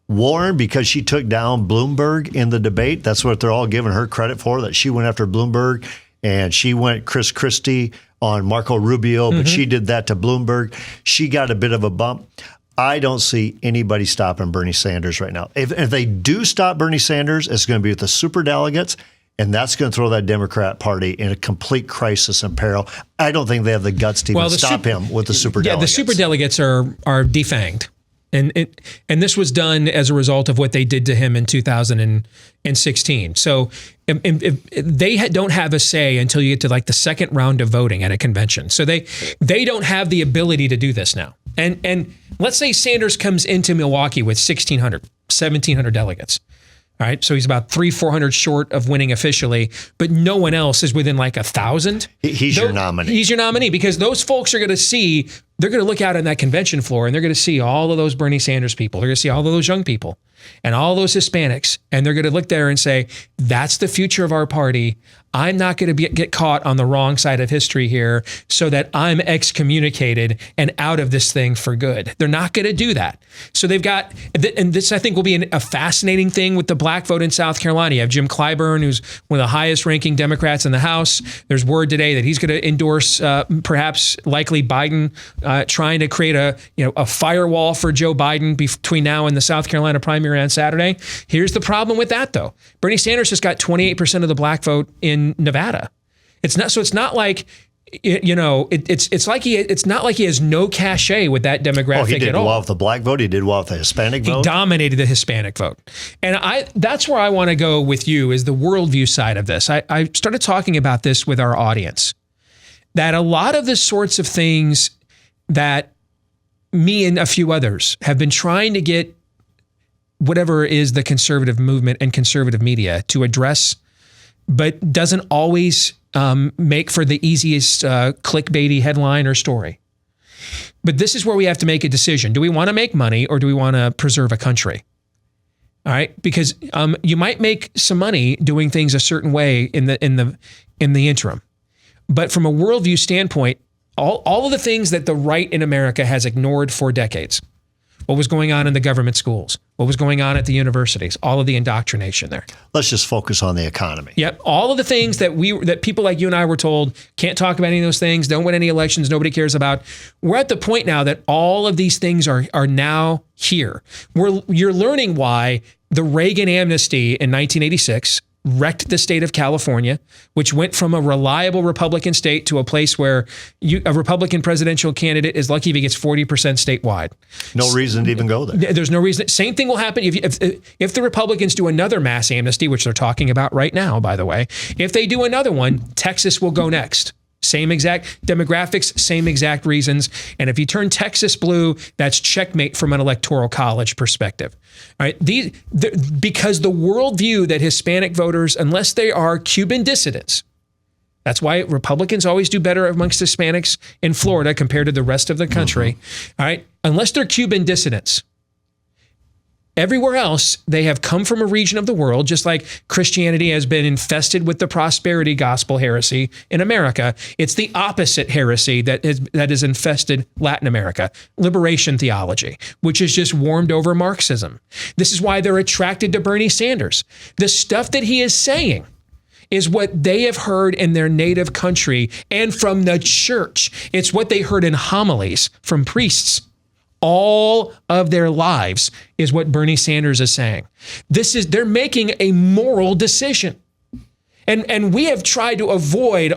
Warren, because she took down Bloomberg in the debate, that's what they're all giving her credit for, that she went after Bloomberg and she went Chris Christie on Marco Rubio, but she did that to Bloomberg. She got a bit of a bump. I don't see anybody stopping Bernie Sanders right now. If they do stop Bernie Sanders, it's going to be with the superdelegates. And that's going to throw that Democrat Party in a complete crisis and peril. I don't think they have the guts to even stop him with the superdelegates. Yeah, the superdelegates are defanged. And this was done as a result of what they did to him in 2016. So they don't have a say until you get to like the second round of voting at a convention. So they don't have the ability to do this now. And let's say Sanders comes into Milwaukee with 1,600, 1,700 delegates. All right, so he's about 300-400 short of winning officially, but no one else is within like 1,000. He's your nominee. He's your nominee because those folks are going to see, they're going to look out on that convention floor and they're going to see all of those Bernie Sanders people. They're going to see all of those young people and all those Hispanics, and they're going to look there and say, that's the future of our party. I'm not going to get caught on the wrong side of history here so that I'm excommunicated and out of this thing for good. They're not going to do that. So they've got, and this I think will be a fascinating thing with the black vote in South Carolina. You have Jim Clyburn, who's one of the highest ranking Democrats in the House. There's word today that he's going to endorse likely Biden, trying to create a firewall for Joe Biden between now and the South Carolina primary on Saturday. Here's the problem with that, though. Bernie Sanders just got 28% of the black vote in Nevada. It's not like it's like it's not like he has no cachet with that demographic he did at all. well with the black vote. He did well with the Hispanic vote. He dominated the Hispanic vote. And that's where I want to go with you, is the worldview side of this. I started talking about this with our audience, that a lot of the sorts of things that me and a few others have been trying to get whatever is the conservative movement and conservative media to address, but doesn't always make for the easiest clickbaity headline or story. But this is where we have to make a decision. Do we want to make money, or do we want to preserve a country? All right, because you might make some money doing things a certain way in the interim, but from a worldview standpoint, all of the things that the right in America has ignored for decades. What was going on in the government schools? What was going on at the universities? All of the indoctrination there. Let's just focus on the economy. Yep. All of the things that people like you and I were told, can't talk about any of those things, don't win any elections, nobody cares about. We're at the point now that all of these things are now here. You're learning why the Reagan amnesty in 1986 wrecked the state of California, which went from a reliable Republican state to a place where a Republican presidential candidate is lucky if he gets 40% statewide. No reason to even go there. There's no reason. Same thing will happen if the Republicans do another mass amnesty, which they're talking about right now, by the way. If they do another one, Texas will go next. Same exact demographics, same exact reasons. And if you turn Texas blue, that's checkmate from an electoral college perspective. All right. Because the worldview that Hispanic voters, unless they are Cuban dissidents, that's why Republicans always do better amongst Hispanics in Florida compared to the rest of the country. All right. Unless they're Cuban dissidents. Everywhere else, they have come from a region of the world, just like Christianity has been infested with the prosperity gospel heresy in America. It's the opposite heresy that has infested Latin America, liberation theology, which is just warmed over Marxism. This is why they're attracted to Bernie Sanders. The stuff that he is saying is what they have heard in their native country and from the church. It's what they heard in homilies from priests. All of their lives is what Bernie Sanders is saying. They're making a moral decision. And we have tried to avoid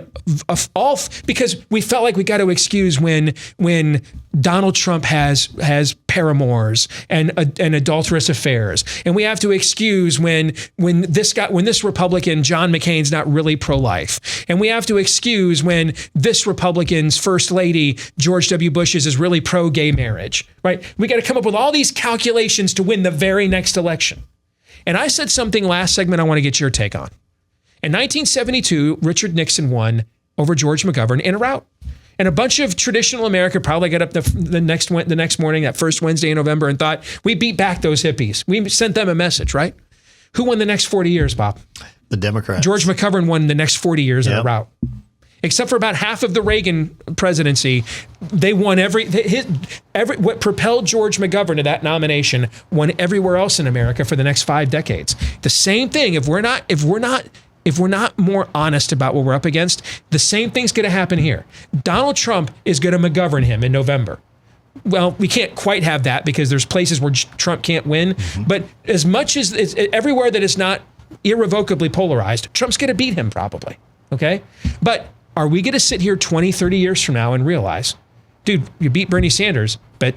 all, because we felt like we got to excuse when Donald Trump has paramours and adulterous affairs, and we have to excuse when this Republican John McCain's not really pro-life, and we have to excuse when this Republican's first lady George W. Bush is really pro-gay marriage. Right? We got to come up with all these calculations to win the very next election. And I said something last segment I want to get your take on. In 1972, Richard Nixon won over George McGovern in a rout. And a bunch of traditional America probably got up the next morning, that first Wednesday in November, and thought, we beat back those hippies. We sent them a message, right? Who won the next 40 years, Bob? The Democrats. George McGovern won the next 40 years in a rout. Except for about half of the Reagan presidency, they won what propelled George McGovern to that nomination won everywhere else in America for the next 5 decades. The same thing, if we're not more honest about what we're up against, the same thing's going to happen here. Donald Trump is going to McGovern him in November. Well, we can't quite have that because there's places where Trump can't win. Mm-hmm. But as much as it's everywhere that is not irrevocably polarized, Trump's going to beat him probably. Okay? But are we going to sit here 20, 30 years from now and realize, dude, you beat Bernie Sanders, but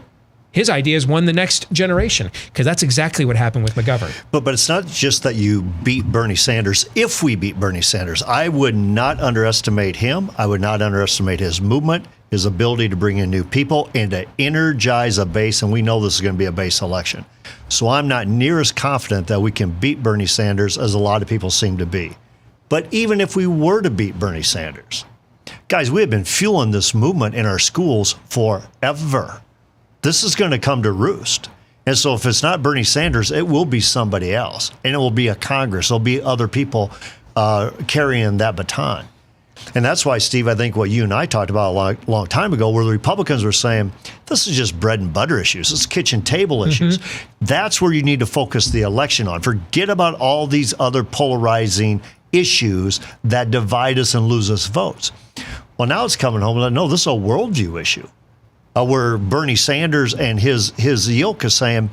his ideas won the next generation? Because that's exactly what happened with McGovern. But it's not just that you beat Bernie Sanders. If we beat Bernie Sanders, I would not underestimate him. I would not underestimate his movement, his ability to bring in new people and to energize a base. And we know this is going to be a base election. So I'm not near as confident that we can beat Bernie Sanders as a lot of people seem to be. But even if we were to beat Bernie Sanders, guys, we have been fueling this movement in our schools forever. This is going to come to roost. And so if it's not Bernie Sanders, it will be somebody else. And it will be a Congress. There'll be other people carrying that baton. And that's why, Steve, I think what you and I talked about a long time ago, where the Republicans were saying, this is just bread and butter issues. It's kitchen table issues. Mm-hmm. That's where you need to focus the election on. Forget about all these other polarizing issues that divide us and lose us votes. Well, now it's coming home. No, this is a worldview issue. Where Bernie Sanders and his ilk is saying,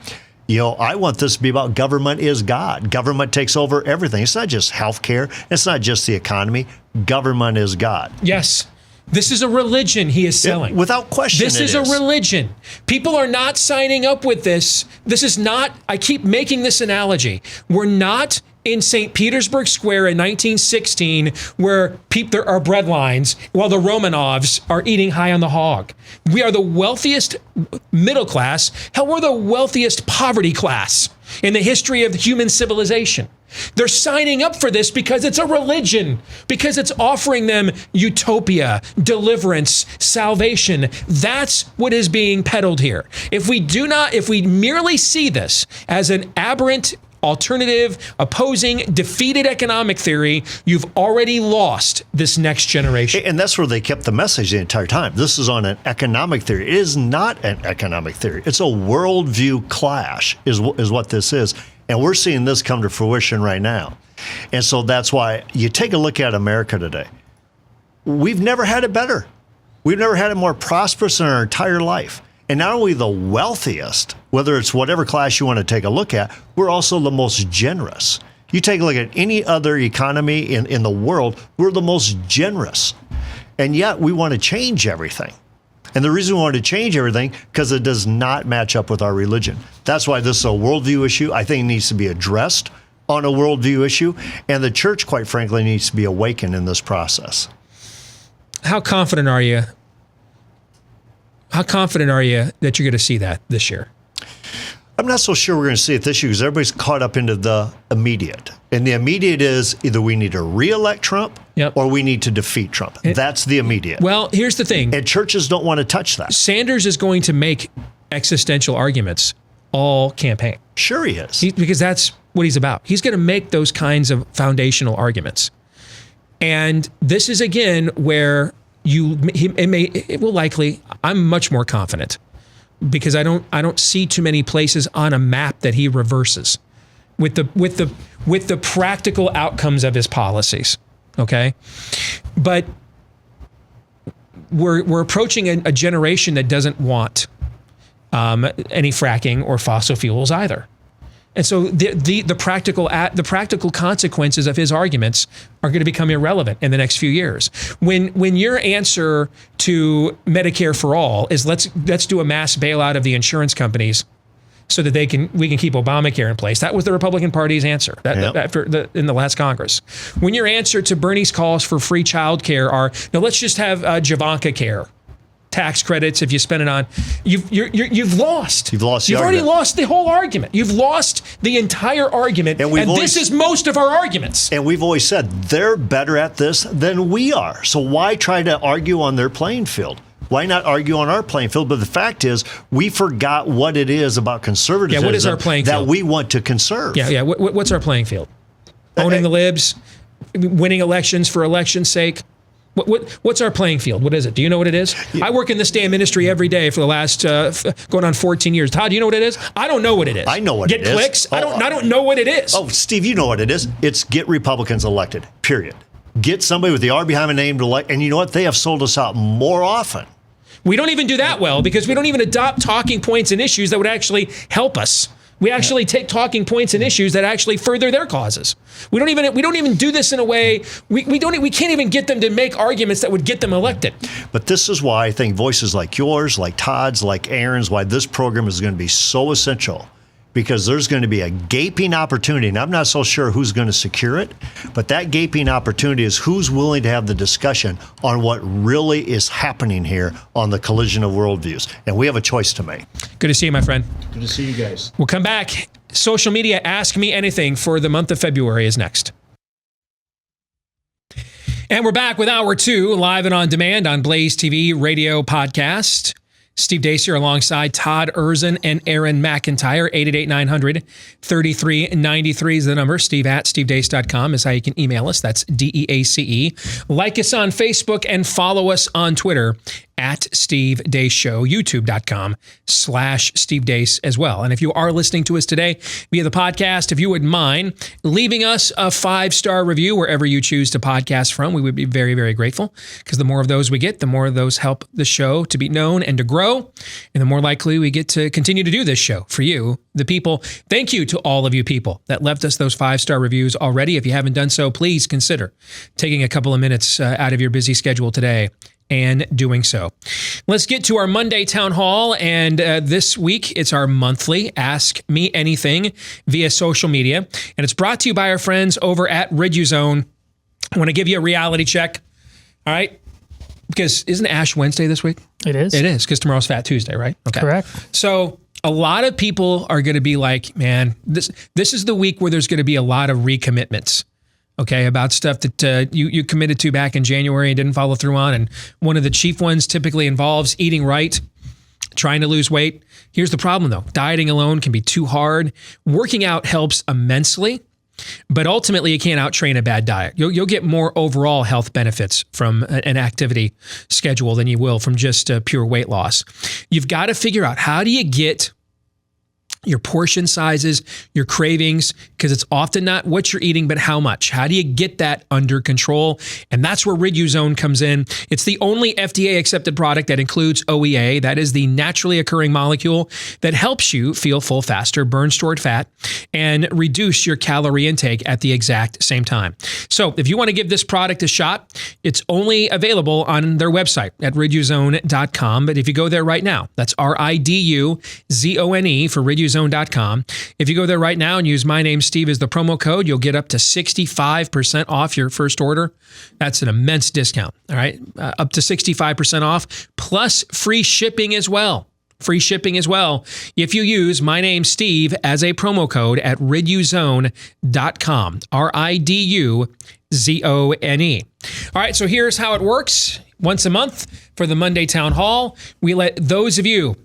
I want this to be about government is God. Government takes over everything. It's not just healthcare. It's not just the economy. Government is God. Yes. This is a religion he is selling. Without question, This is a religion. People are not signing up with this. This is not, I keep making this analogy. We're not in St. Petersburg Square in 1916 where there are bread lines while the Romanovs are eating high on the hog. We are the wealthiest middle class. Hell, we're the wealthiest poverty class in the history of human civilization. They're signing up for this because it's a religion, because it's offering them utopia, deliverance, salvation. That's what is being peddled here. If we merely see this as an aberrant, alternative, opposing, defeated economic theory, you've already lost this next generation. And that's where they kept the message the entire time. This is on an economic theory. It is not an economic theory. It's a worldview clash is what this is. And we're seeing this come to fruition right now. And so that's why you take a look at America today. We've never had it better. We've never had it more prosperous in our entire life. And not only the wealthiest, whether it's whatever class you want to take a look at, we're also the most generous. You take a look at any other economy in the world, we're the most generous. And yet we want to change everything. And the reason we want to change everything, because it does not match up with our religion. That's why this is a worldview issue. I think it needs to be addressed on a worldview issue. And the church, quite frankly, needs to be awakened in this process. How confident are you? How confident are you that you're going to see that this year? I'm not so sure we're going to see it this year because everybody's caught up into the immediate. And the immediate is either we need to re-elect Trump or we need to defeat Trump. That's the immediate. Well, here's the thing. And churches don't want to touch that. Sanders is going to make existential arguments all campaign. Sure he is. Because that's what he's about. He's going to make those kinds of foundational arguments. And this is, again, where it will likely, I'm much more confident because I don't see too many places on a map that he reverses with the practical outcomes of his policies. Okay, but we're approaching a generation that doesn't want any fracking or fossil fuels either. And so the practical consequences of his arguments are going to become irrelevant in the next few years. When your answer to Medicare for all is let's do a mass bailout of the insurance companies so that we can keep Obamacare in place. That was the Republican Party's answer in the last Congress. When your answer to Bernie's calls for free child care are no, let's just have Javanka care. Tax credits if you spend it on, you've lost. You've already lost the whole argument. You've lost the entire argument, and this is most of our arguments. And we've always said they're better at this than we are. So why try to argue on their playing field? Why not argue on our playing field? But the fact is, we forgot what it is about conservatism. Yeah, what is our playing field? That we want to conserve. Yeah. What's our playing field? Owning the libs, winning elections for election's sake. What's our playing field? What is it? Do you know what it is? I work in this damn industry every day for the last going on 14 years. Todd, do you know what it is? I don't know what it is. I know what it is. Get clicks? I don't know what it is. Oh, Steve, you know what it is. It's get Republicans elected, period. Get somebody with the R behind the name to elect. And you know what? They have sold us out more often. We don't even do that well because we don't even adopt talking points and issues that would actually help us. We actually take talking points and issues that actually further their causes. We don't even do this in a way. We can't even get them to make arguments that would get them elected. But this is why I think voices like yours, like Todd's, like Aaron's, why this program is going to be so essential. Because there's going to be a gaping opportunity, and I'm not so sure who's going to secure it, but that gaping opportunity is who's willing to have the discussion on what really is happening here on the collision of worldviews. And we have a choice to make. Good to see you, my friend. Good to see you guys. We'll come back. Social media, Ask Me Anything for the month of February is next. And we're back with Hour 2, live and on demand on Blaze TV radio podcast. Steve Deace here alongside Todd Erzin and Aaron McIntyre. 888-900-3393 is the number. Steve@stevedeace.com is how you can email us. That's DEACE. Like us on Facebook and follow us on Twitter at Steve Deace Show, youtube.com/Steve Deace as well. And if you are listening to us today via the podcast, if you would mind leaving us a 5-star review wherever you choose to podcast from, we would be very, very grateful because the more of those we get, the more of those help the show to be known and to grow. And the more likely we get to continue to do this show for you, the people. Thank you to all of you people that left us those 5-star reviews already. If you haven't done so, please consider taking a couple of minutes out of your busy schedule today and doing so. Let's get to our Monday town hall. And this week, it's our monthly Ask Me Anything via social media. And it's brought to you by our friends over at RidUZone. I want to give you a reality check. All right. Because isn't Ash Wednesday this week? It is. It is, because tomorrow's Fat Tuesday, right? Okay. Correct. So a lot of people are going to be like, man, this is the week where there's going to be a lot of recommitments. Okay, about stuff that you committed to back in January and didn't follow through on. And one of the chief ones typically involves eating right, trying to lose weight. Here's the problem, though. Dieting alone can be too hard. Working out helps immensely, but ultimately you can't out-train a bad diet. You'll get more overall health benefits from an activity schedule than you will from just pure weight loss. You've got to figure out, how do you get your portion sizes, your cravings, because it's often not what you're eating, but how much. How do you get that under control? And that's where RidUZone comes in. It's the only FDA-accepted product that includes OEA. That is the naturally occurring molecule that helps you feel full faster, burn stored fat, and reduce your calorie intake at the exact same time. So if you want to give this product a shot, it's only available on their website at riduzone.com. But if you go there right now, that's RIDUZONE for RidUZone.com. If you go there right now and use my name, Steve, as the promo code, you'll get up to 65% off your first order. That's an immense discount. All right. Up to 65% off, plus free shipping as well. Free shipping as well if you use my name, Steve, as a promo code at riduzone.com. RIDUZONE. All right. So here's how it works. Once a month for the Monday Town Hall, we let those of you,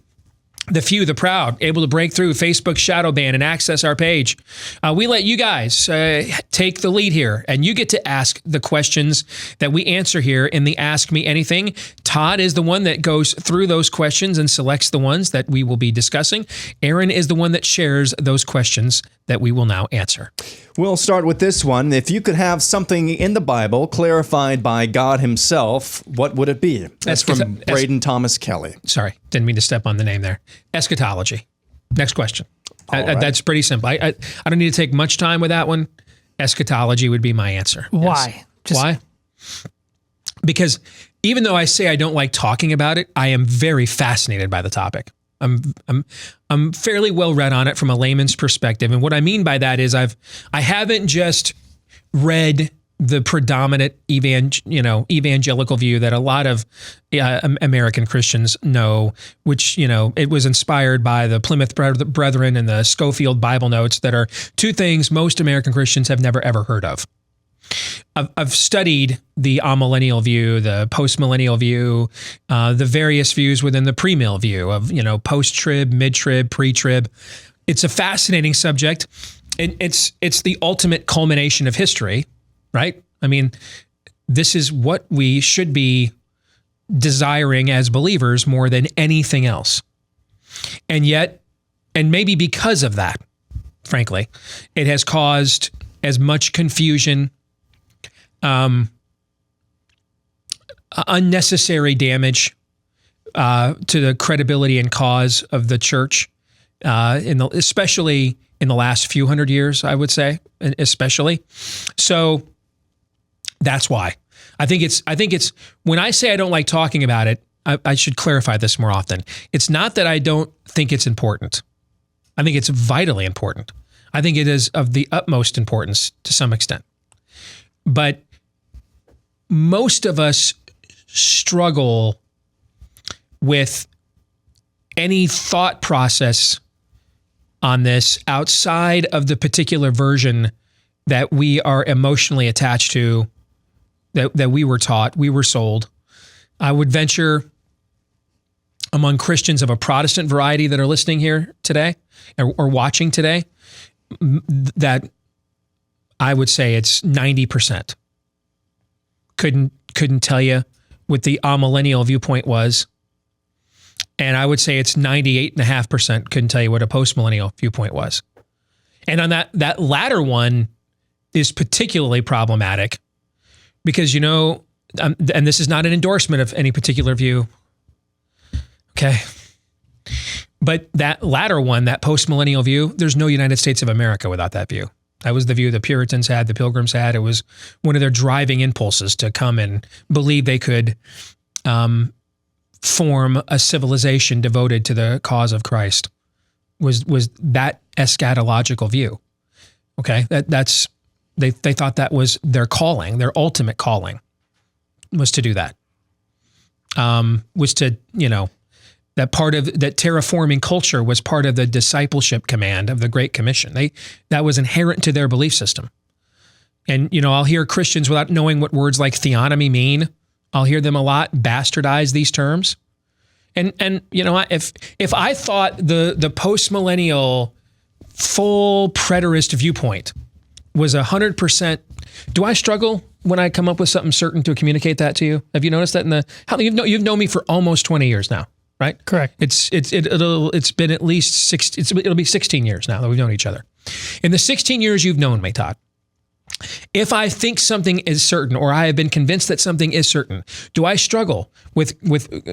the few, the proud, able to break through Facebook shadow ban and access our page. We let you guys take the lead here, and you get to ask the questions that we answer here in the Ask Me Anything. Todd is the one that goes through those questions and selects the ones that we will be discussing. Aaron is the one that shares those questions that we will now answer. We'll start with this one. If you could have something in the Bible clarified by God himself, what would it be? That's from Braden Thomas Kelly. Sorry, didn't mean to step on the name there. Eschatology. Next question. Right. That's pretty simple. I don't need to take much time with that one. Eschatology would be my answer. Why? Yes. Why? Because even though I say I don't like talking about it, I am very fascinated by the topic. I'm fairly well read on it from a layman's perspective. And what I mean by that is I haven't just read the predominant evangelical view that a lot of American Christians know, which, it was inspired by the Plymouth Brethren and the Schofield Bible Notes, that are two things most American Christians have never, ever heard of. I've studied the amillennial view, the post-millennial view, the various views within the premill view of, post-trib, mid-trib, pre-trib. It's a fascinating subject. And it's the ultimate culmination of history, right? I mean, this is what we should be desiring as believers more than anything else. And yet, and maybe because of that, frankly, it has caused as much confusion, unnecessary damage to the credibility and cause of the church, especially in the last few hundred years, I would say, especially. So that's why I think it's when I say I don't like talking about it, I should clarify this more often. It's not that I don't think it's important. I think it's vitally important. I think it is of the utmost importance to some extent. But most of us struggle with any thought process on this outside of the particular version that we are emotionally attached to, that we were taught, we were sold. I would venture among Christians of a Protestant variety that are listening here today or watching today, that I would say it's 90%. Couldn't tell you what the amillennial viewpoint was. And I would say it's 98.5% couldn't tell you what a postmillennial viewpoint was. And on that latter one is particularly problematic because, and this is not an endorsement of any particular view. Okay. But that latter one, that postmillennial view, there's no United States of America without that view. That was the view the Puritans had, the Pilgrims had. It was one of their driving impulses to come and believe they could form a civilization devoted to the cause of Christ was that eschatological view. Okay, that's they thought that was their calling, their ultimate calling, was to do that. Was to, that part of that terraforming culture was part of the discipleship command of the Great Commission. That was inherent to their belief system. And, I'll hear Christians, without knowing what words like theonomy mean, I'll hear them a lot bastardize these terms. And if I thought the post-millennial full preterist viewpoint was 100%, do I struggle when I come up with something certain to communicate that to you? Have you noticed that you've known me for almost 20 years now, right? Correct. It's been at least it'll be 16 years now that we've known each other. In the 16 years you've known me, Todd, if I think something is certain, or I have been convinced that something is certain, do I struggle with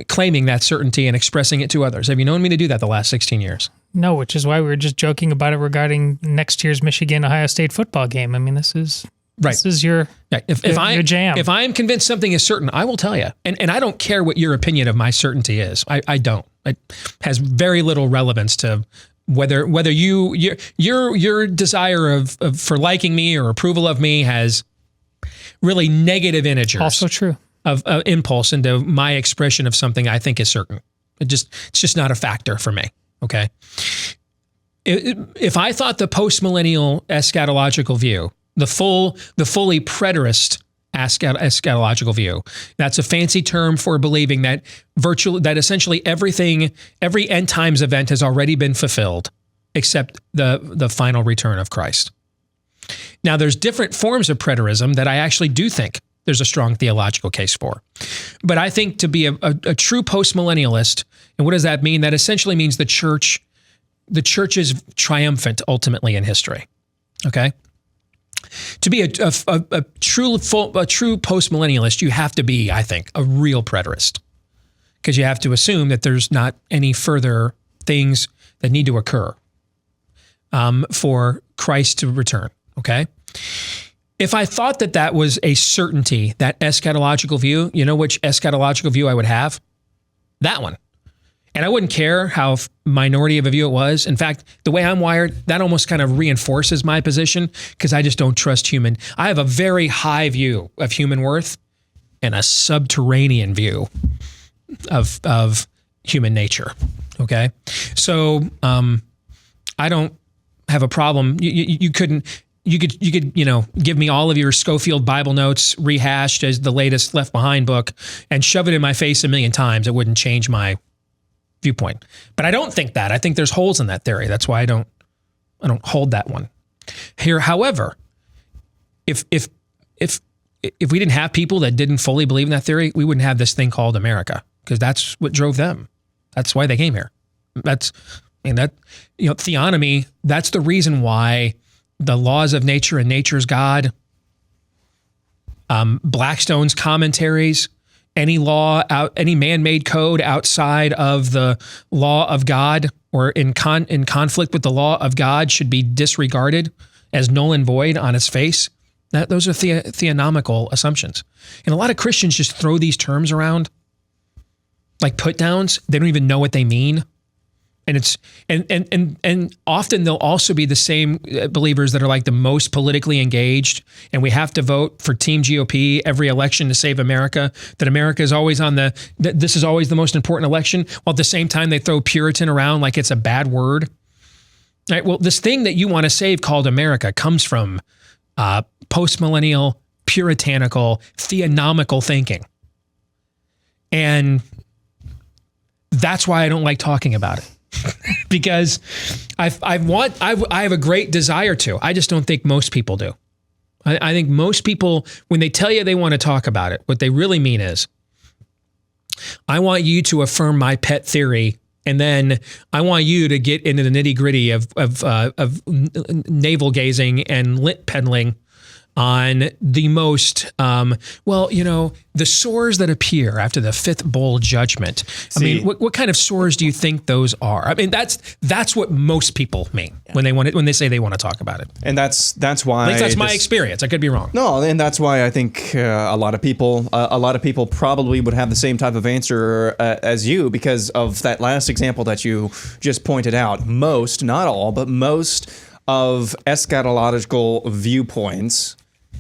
claiming that certainty and expressing it to others? Have you known me to do that the last 16 years? No, which is why we were just joking about it regarding next year's Michigan-Ohio State football game. I mean, this is your your jam. If I am convinced something is certain, I will tell you. And I don't care what your opinion of my certainty is. I don't. It has very little relevance to whether your desire of for liking me or approval of me has really negative integers. Also true. Of impulse into my expression of something I think is certain. It's just not a factor for me. Okay. If I thought the post-millennial eschatological view, the fully preterist eschatological view, that's a fancy term for believing that essentially every end times event has already been fulfilled except the final return of Christ. Now, there's different forms of preterism that I actually do think there's a strong theological case for. But I think to be a true post-millennialist, and what does that mean? That essentially means the church is triumphant ultimately in history. Okay? To be a true post-millennialist, you have to be, I think, a real preterist. Because you have to assume that there's not any further things that need to occur for Christ to return. Okay? If I thought that was a certainty, that eschatological view, you know which eschatological view I would have? That one. And I wouldn't care how minority of a view it was. In fact, the way I'm wired, that almost kind of reinforces my position because I just don't trust human. I have a very high view of human worth and a subterranean view of human nature. Okay? So I don't have a problem. You could give me all of your Schofield Bible notes rehashed as the latest Left Behind book and shove it in my face a million times. It wouldn't change my viewpoint. But I don't think that. I think there's holes in that theory. That's why I don't hold that one. Here, however, if we didn't have people that didn't fully believe in that theory, we wouldn't have this thing called America, because that's what drove them. That's why they came here. Theonomy, that's the reason why the laws of nature and nature's God, Blackstone's commentaries, any man-made code outside of the law of God or in conflict with the law of God should be disregarded as null and void on its face. Those are theonomical assumptions. And a lot of Christians just throw these terms around like put downs. They don't even know what they mean. And it's and often they'll also be the same believers that are like the most politically engaged, and we have to vote for Team GOP every election to save America. That America is always this is always the most important election. While at the same time they throw Puritan around like it's a bad word. Right? Well, this thing that you want to save called America comes from post-millennial, puritanical, theonomical thinking, and that's why I don't like talking about it. Because I have a great desire to. I just don't think most people do. I think most people, when they tell you they want to talk about it, what they really mean is, I want you to affirm my pet theory, and then I want you to get into the nitty gritty of navel gazing and lip peddling on the most, the sores that appear after the fifth bowl judgment. I mean, what kind of sores do you think those are? I mean, that's what most people mean when they say they want to talk about it. And that's why. At least that's my experience. I could be wrong. No, and that's why I think a lot of people probably would have the same type of answer as you, because of that last example that you just pointed out. Most, not all, but most of eschatological viewpoints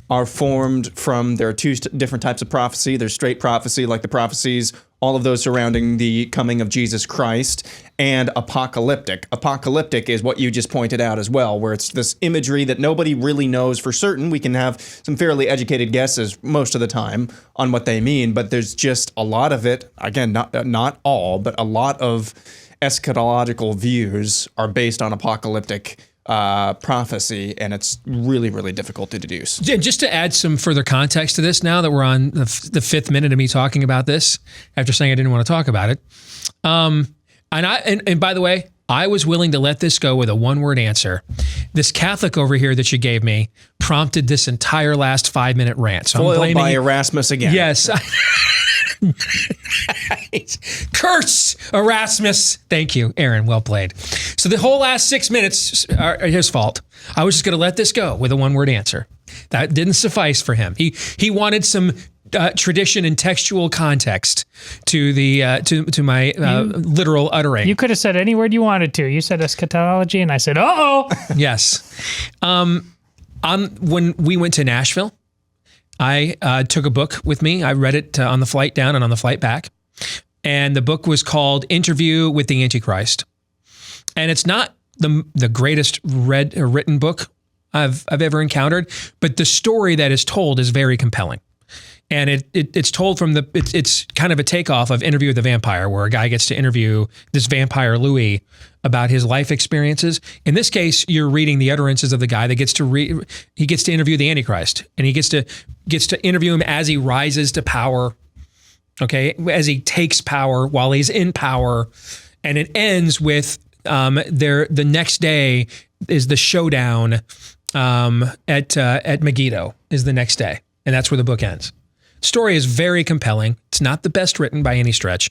are formed from, there are two different types of prophecy. There's straight prophecy, like the prophecies, all of those surrounding the coming of Jesus Christ, and apocalyptic. Apocalyptic is what you just pointed out as well, where it's this imagery that nobody really knows for certain. We can have some fairly educated guesses most of the time on what they mean, but there's just a lot of it. Again, not all, but a lot of eschatological views are based on apocalyptic prophecy, and it's really, really difficult to deduce. Just to add some further context to this, now that we're on the fifth minute of me talking about this, after saying I didn't want to talk about it, and by the way, I was willing to let this go with a one-word answer. This Catholic over here that you gave me prompted this entire last 5-minute rant. So Foiled I'm blaming by Erasmus again. Yes. Curse Erasmus. Thank you, Aaron. Well played. So the whole last 6 minutes are his fault. I was just going to let this go with a one-word answer. That didn't suffice for him. He wanted some tradition and textual context to the to my literal uttering. You could have said any word you wanted to. You said eschatology, and I said, "Uh-oh." Yes. When we went to Nashville, I took a book with me. I read it on the flight down and on the flight back. And the book was called Interview with the Antichrist. And it's not the greatest written book I've ever encountered, but the story that is told is very compelling. And it's told from it's kind of a takeoff of Interview with the Vampire, where a guy gets to interview this vampire Louis about his life experiences. In this case, you're reading the utterances of the guy that gets to interview the Antichrist, and he gets to interview him as he rises to power, okay, as he takes power while he's in power, and it ends with the next day is the showdown at Megiddo is the next day, and that's where the book ends. Story is very compelling. It's not the best written by any stretch,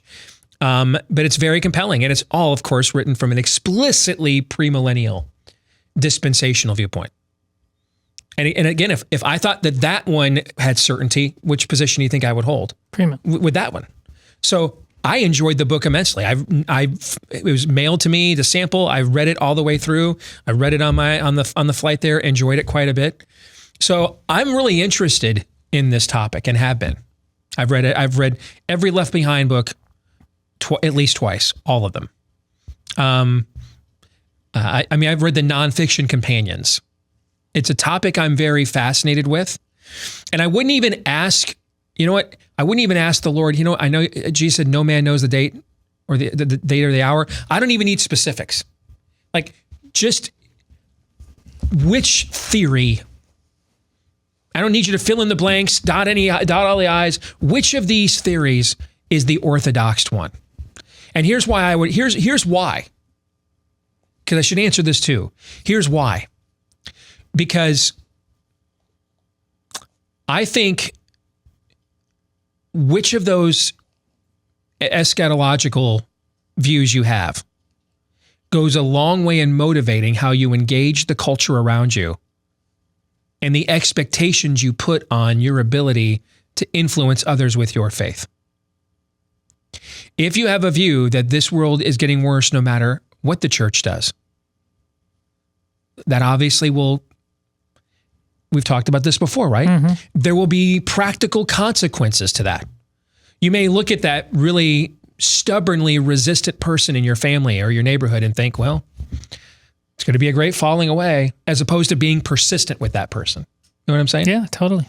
but it's very compelling. And it's all, of course, written from an explicitly premillennial dispensational viewpoint. And again, if I thought that one had certainty, which position do you think I would hold? Premill. With that one. So I enjoyed the book immensely. It was mailed to me to sample. I read it all the way through. I read it on the flight there, enjoyed it quite a bit. So I'm really interested in this topic and have been. I've read every Left Behind book at least twice, all of them. I've read the nonfiction companions. It's a topic I'm very fascinated with. And I wouldn't even ask, you know what? I wouldn't even ask the Lord, I know Jesus said no man knows the date or the date or the hour. I don't even need specifics. Like, just which theory. I don't need you to fill in the blanks, dot all the I's. Which of these theories is the orthodox one? And here's why here's why. Because I should answer this too. Here's why. Because I think which of those eschatological views you have goes a long way in motivating how you engage the culture around you and the expectations you put on your ability to influence others with your faith. If you have a view that this world is getting worse no matter what the church does, that obviously we've talked about this before, right? Mm-hmm. There will be practical consequences to that. You may look at that really stubbornly resistant person in your family or your neighborhood and think, well, it's going to be a great falling away, as opposed to being persistent with that person. You know what I'm saying? Yeah, totally.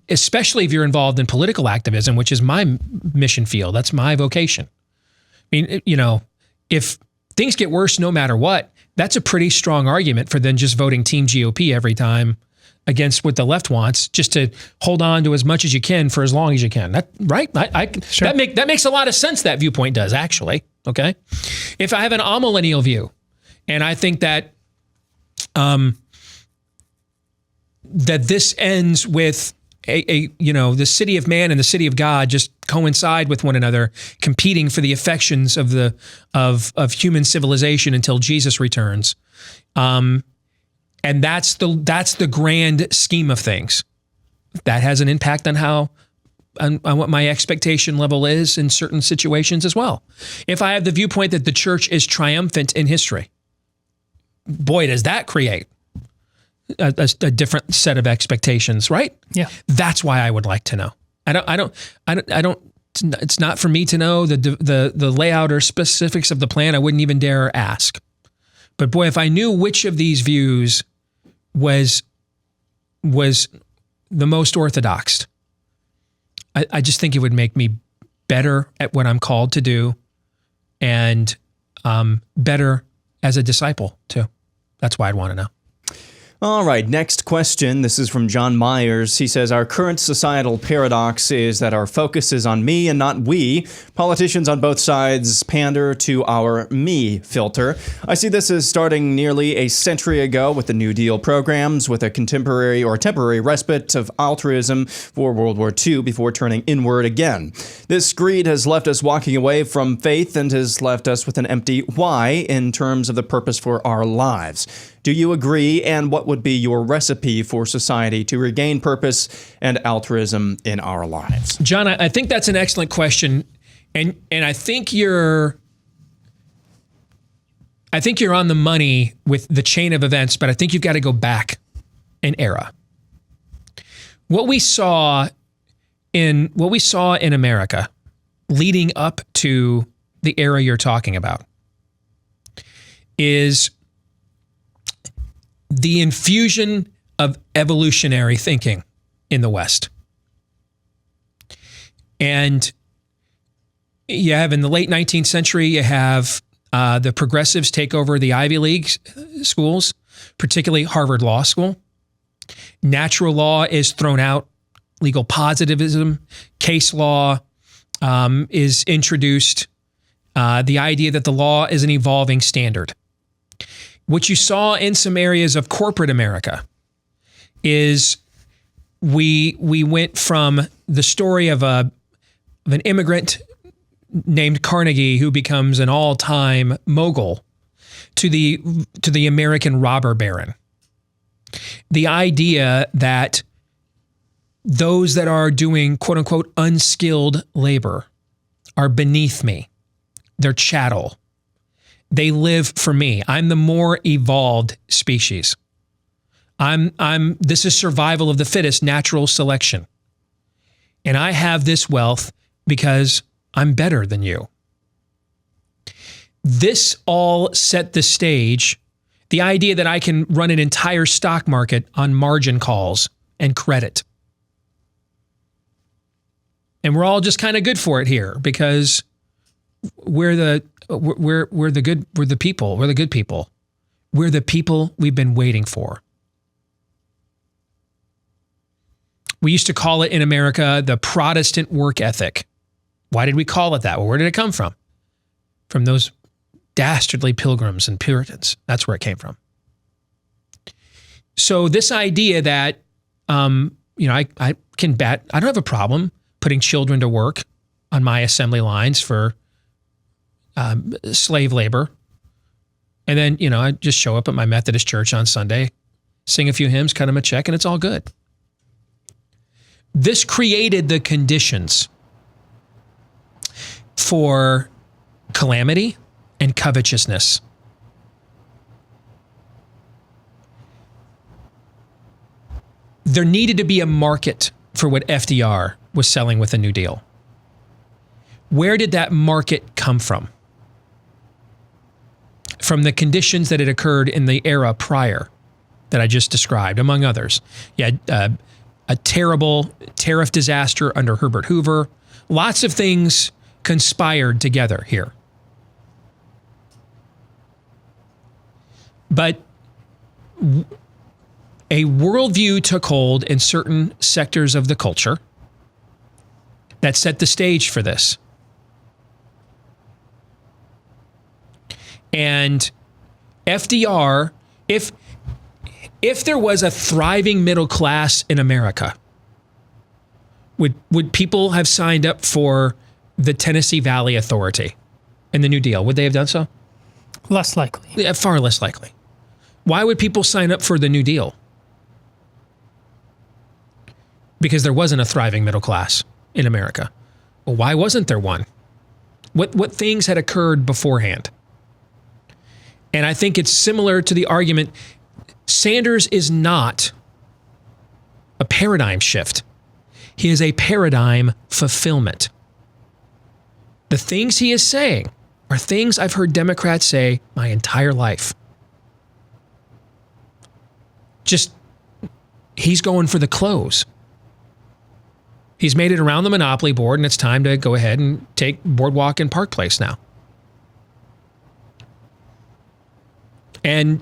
Especially if you're involved in political activism, which is my mission field. That's my vocation. I mean, if things get worse no matter what, that's a pretty strong argument for then just voting Team GOP every time against what the left wants, just to hold on to as much as you can for as long as you can. Right? Sure. That makes a lot of sense. That viewpoint does, actually. Okay. If I have an amillennial view, and I think that that this ends with the city of man and the city of God just coincide with one another, competing for the affections of human civilization until Jesus returns. And that's the grand scheme of things. That has an impact on what my expectation level is in certain situations as well. If I have the viewpoint that the church is triumphant in history, boy, does that create a different set of expectations, right? Yeah. That's why I would like to know. I don't. It's not for me to know the layout or specifics of the plan. I wouldn't even dare ask. But boy, if I knew which of these views was the most orthodox, I just think it would make me better at what I'm called to do, and better as a disciple too. That's why I'd want to know. All right, next question. This is from John Myers. He says, our current societal paradox is that our focus is on me and not we. Politicians on both sides pander to our me filter. I see this as starting nearly a century ago with the New Deal programs, with a contemporary or temporary respite of altruism for World War II before turning inward again. This greed has left us walking away from faith and has left us with an empty why in terms of the purpose for our lives. Do you agree? And what would be your recipe for society to regain purpose and altruism in our lives? John, I think that's an excellent question. And I think you're on the money with the chain of events, but I think you've got to go back an era. What we saw in America leading up to the era you're talking about is the infusion of evolutionary thinking in the West. And you have, in the late 19th century, you have the progressives take over the Ivy League schools, particularly Harvard Law School. Natural law is thrown out. Legal positivism, case law is introduced. The idea that the law is an evolving standard. What you saw in some areas of corporate America is we went from the story of an immigrant named Carnegie who becomes an all-time mogul to the American robber baron. The idea that those that are doing quote unquote unskilled labor are beneath me. They're chattel. They live for me. I'm the more evolved species. This is survival of the fittest, natural selection. And I have this wealth because I'm better than you. This all set the stage. The idea that I can run an entire stock market on margin calls and credit. And we're all just kind of good for it here because we're the people. We're the good people. We're the people we've been waiting for. We used to call it in America the Protestant work ethic. Why did we call it that? Well, where did it come from? From those dastardly Pilgrims and Puritans. That's where it came from. So this idea that, I can bet, I don't have a problem putting children to work on my assembly lines for slave labor. And then, I just show up at my Methodist church on Sunday, sing a few hymns, cut them a check, and it's all good. This created the conditions for calamity and covetousness. There needed to be a market for what FDR was selling with the New Deal. Where did that market come from? From the conditions that had occurred in the era prior that I just described, among others. You had a terrible tariff disaster under Herbert Hoover. Lots of things conspired together here. But a worldview took hold in certain sectors of the culture that set the stage for this. And FDR, if If there was a thriving middle class in America, would people have signed up for the Tennessee Valley Authority and the New Deal? Would they have done so? Less likely. Yeah, far less likely. Why would people sign up for the New Deal? Because there wasn't a thriving middle class in America. Well, why wasn't there one? What things had occurred beforehand? And I think it's similar to the argument, Sanders is not a paradigm shift. He is a paradigm fulfillment. The things he is saying are things I've heard Democrats say my entire life. Just, he's going for the close. He's made it around the monopoly board, and it's time to go ahead and take Boardwalk and Park Place now. And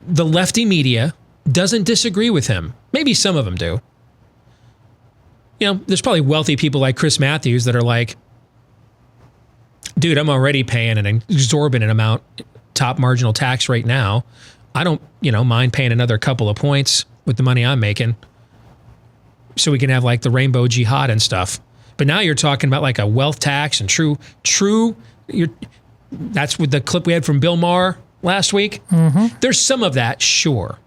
the lefty media doesn't disagree with him. Maybe some of them do. You know, there's probably wealthy people like Chris Matthews that are like, dude, I'm already paying an exorbitant amount top marginal tax rate now. I don't, mind paying another couple of points with the money I'm making so we can have like the rainbow jihad and stuff. But now you're talking about like a wealth tax and that's with the clip we had from Bill Maher last week. Mm-hmm. There's some of that, sure.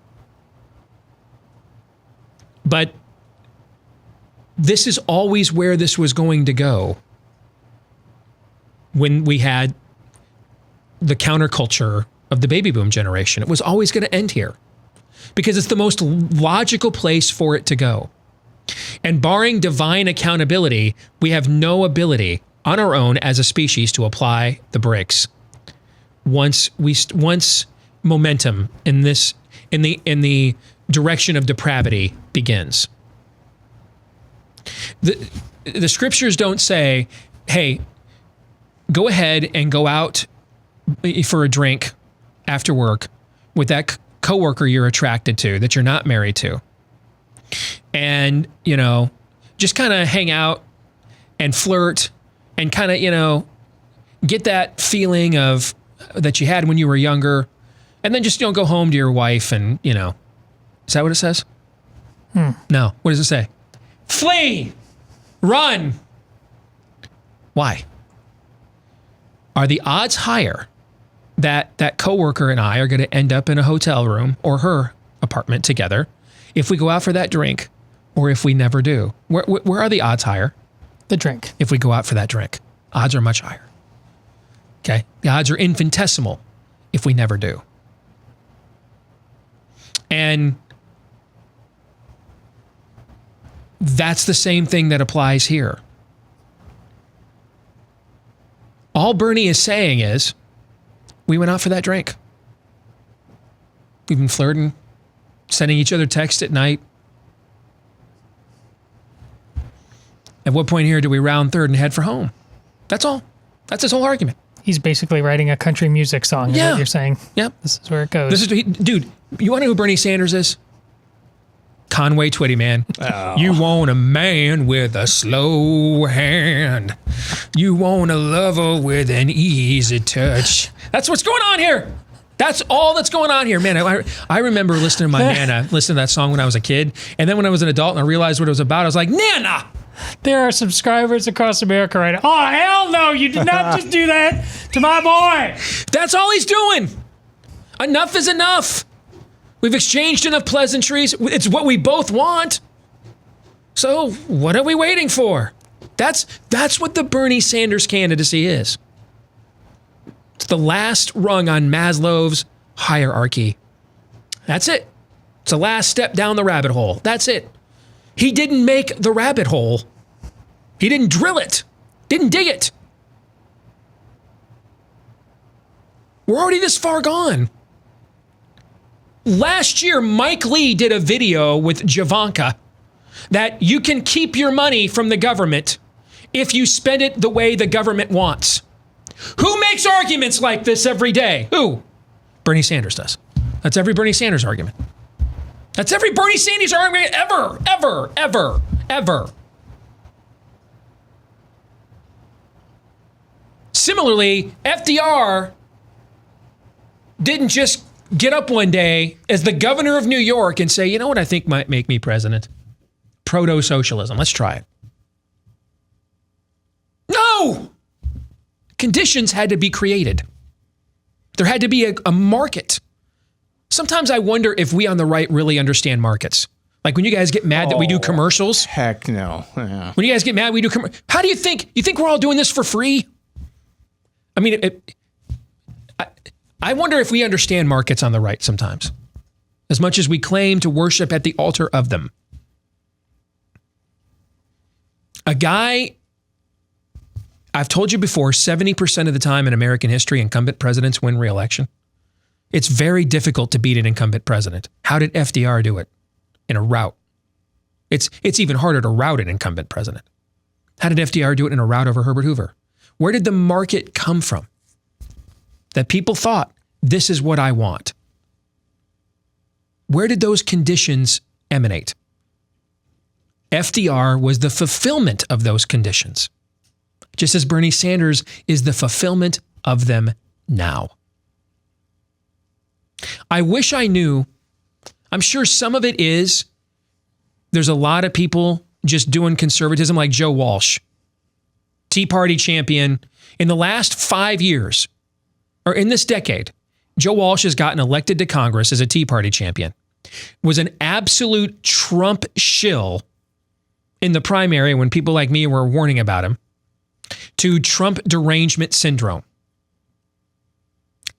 But this is always where this was going to go when we had the counterculture of the baby boom generation. It was always going to end here because it's the most logical place for it to go. And barring divine accountability, we have no ability on our own as a species to apply the brakes. Once momentum in the direction of depravity begins. The scriptures don't say, hey, go ahead and go out for a drink after work with that coworker you're attracted to, that you're not married to. And, just kind of hang out and flirt and kind of, get that feeling of that you had when you were younger. And then just, go home to your wife and, is that what it says? No. What does it say? Flee! Run! Why? Are the odds higher that coworker and I are going to end up in a hotel room or her apartment together if we go out for that drink or if we never do? Where are the odds higher? The drink. If we go out for that drink. Odds are much higher. Okay? The odds are infinitesimal if we never do. And that's the same thing that applies here. All Bernie is saying is, we went out for that drink. We've been flirting, sending each other texts at night. At what point here do we round third and head for home? That's all. That's his whole argument. He's basically writing a country music song, is what you're saying. Yep. This is where it goes. Dude, you want to know who Bernie Sanders is? Conway Twitty, man. Oh. You want a man with a slow hand. You want a lover with an easy touch. That's what's going on here. That's all that's going on here, man. I remember listening to my Nana, listening to that song when I was a kid. And then when I was an adult and I realized what it was about, I was like, Nana! There are subscribers across America right now. Oh, hell no, you did not just do that to my boy. That's all he's doing. Enough is enough. We've exchanged enough pleasantries. It's what we both want. So what are we waiting for? That's what the Bernie Sanders candidacy is. It's the last rung on Maslow's hierarchy. That's it. It's the last step down the rabbit hole. That's it. He didn't make the rabbit hole. He didn't drill it. Didn't dig it. We're already this far gone. Last year, Mike Lee did a video with Javanka that you can keep your money from the government if you spend it the way the government wants. Who makes arguments like this every day? Who? Bernie Sanders does. That's every Bernie Sanders argument. That's every Bernie Sanders argument ever. Similarly, FDR didn't just get up one day as the governor of New York and say, you know what I think might make me president? Proto-socialism. Let's try it. No! Conditions had to be created. There had to be a market. Sometimes I wonder if we on the right really understand markets. Like when you guys get mad that we do commercials. Heck no. Yeah. When you guys get mad, we do commercials. How do you think? You think we're all doing this for free? I mean, I wonder if we understand markets on the right sometimes, as much as we claim to worship at the altar of them. A guy, I've told you before, 70% of the time in American history, incumbent presidents win re-election. It's very difficult to beat an incumbent president. How did FDR do it? In a rout. It's even harder to rout an incumbent president. How did FDR do it in a rout over Herbert Hoover? Where did the market come from? That people thought, this is what I want. Where did those conditions emanate? FDR was the fulfillment of those conditions, just as Bernie Sanders is the fulfillment of them now. I wish I knew. I'm sure some of it is there's a lot of people just doing conservatism like Joe Walsh, Tea Party champion. In the last 5 years, or in this decade, Joe Walsh has gotten elected to Congress as a Tea Party champion, was an absolute Trump shill in the primary when people like me were warning about him, to Trump derangement syndrome.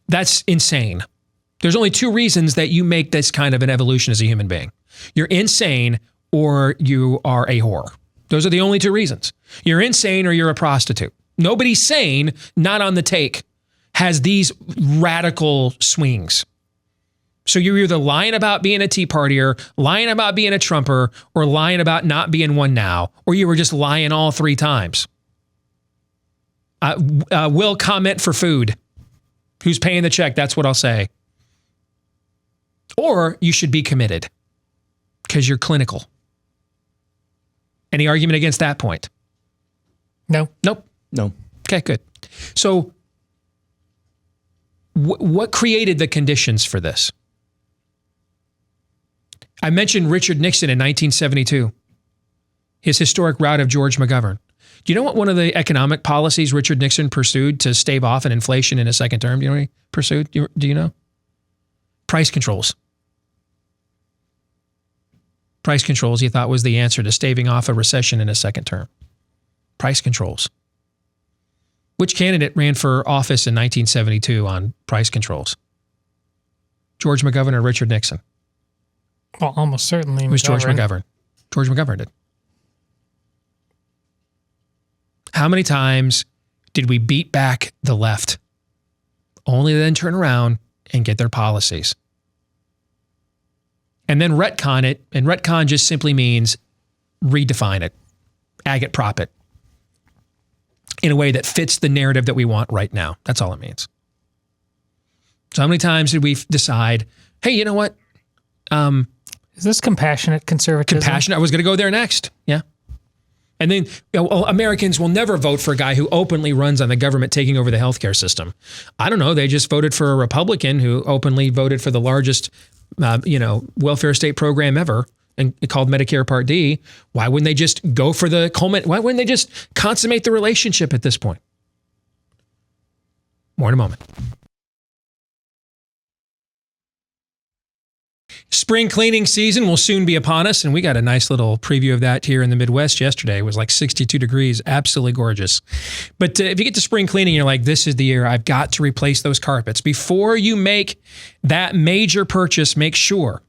That's insane. There's only two reasons that you make this kind of an evolution as a human being. You're insane or you are a whore. Those are the only two reasons. You're insane or you're a prostitute. Nobody sane, not on the take, has these radical swings. So you're either lying about being a Tea Partier, lying about being a Trumper, or lying about not being one now, or you were just lying all three times. Will comment for food. Who's paying the check? That's what I'll say. Or you should be committed because you're clinical. Any argument against that point? No. Nope. No. Okay, good. So what created the conditions for this? I mentioned Richard Nixon in 1972, his historic rout of George McGovern. Do you know what one of the economic policies Richard Nixon pursued to stave off an inflation in his second term? Do you know what he pursued? Do you know? Price controls. Price controls, he thought, was the answer to staving off a recession in his second term. Price controls. Which candidate ran for office in 1972 on price controls? George McGovern or Richard Nixon? Well, almost certainly It was George McGovern. George McGovern did. How many times did we beat back the left, only to then turn around and get their policies? And then retcon it, and retcon just simply means redefine it, agate prop it, in a way that fits the narrative that we want right now. That's all it means. So how many times did we decide, hey, you know what? Is this compassionate conservatism? Compassionate. I was going to go there next. Yeah. And then Americans will never vote for a guy who openly runs on the government taking over the healthcare system. I don't know. They just voted for a Republican who openly voted for the largest, welfare state program ever, and called Medicare Part D. Why wouldn't they just go for the culminate? Why wouldn't they just consummate the relationship at this point? More in a moment. Spring cleaning season will soon be upon us, and we got a nice little preview of that here in the Midwest yesterday. It was like 62 degrees, absolutely gorgeous. But if you get to spring cleaning, you're like, this is the year I've got to replace those carpets. Before you make that major purchase, make sure,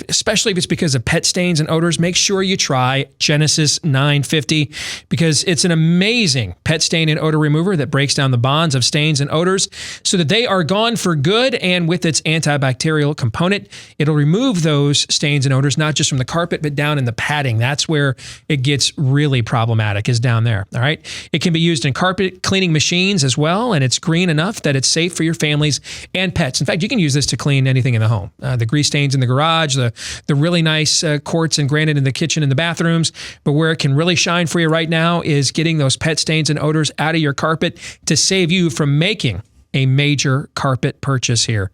especially if it's because of pet stains and odors, make sure you try Genesis 950, because it's an amazing pet stain and odor remover that breaks down the bonds of stains and odors so that they are gone for good. And with its antibacterial component, it'll remove those stains and odors, not just from the carpet, but down in the padding. That's where it gets really problematic, is down there. All right. It can be used in carpet cleaning machines as well. And it's green enough that it's safe for your families and pets. In fact, you can use this to clean anything in the home. The grease stains in the garage, the really nice quartz and granite in the kitchen and the bathrooms. But where it can really shine for you right now is getting those pet stains and odors out of your carpet to save you from making a major carpet purchase here.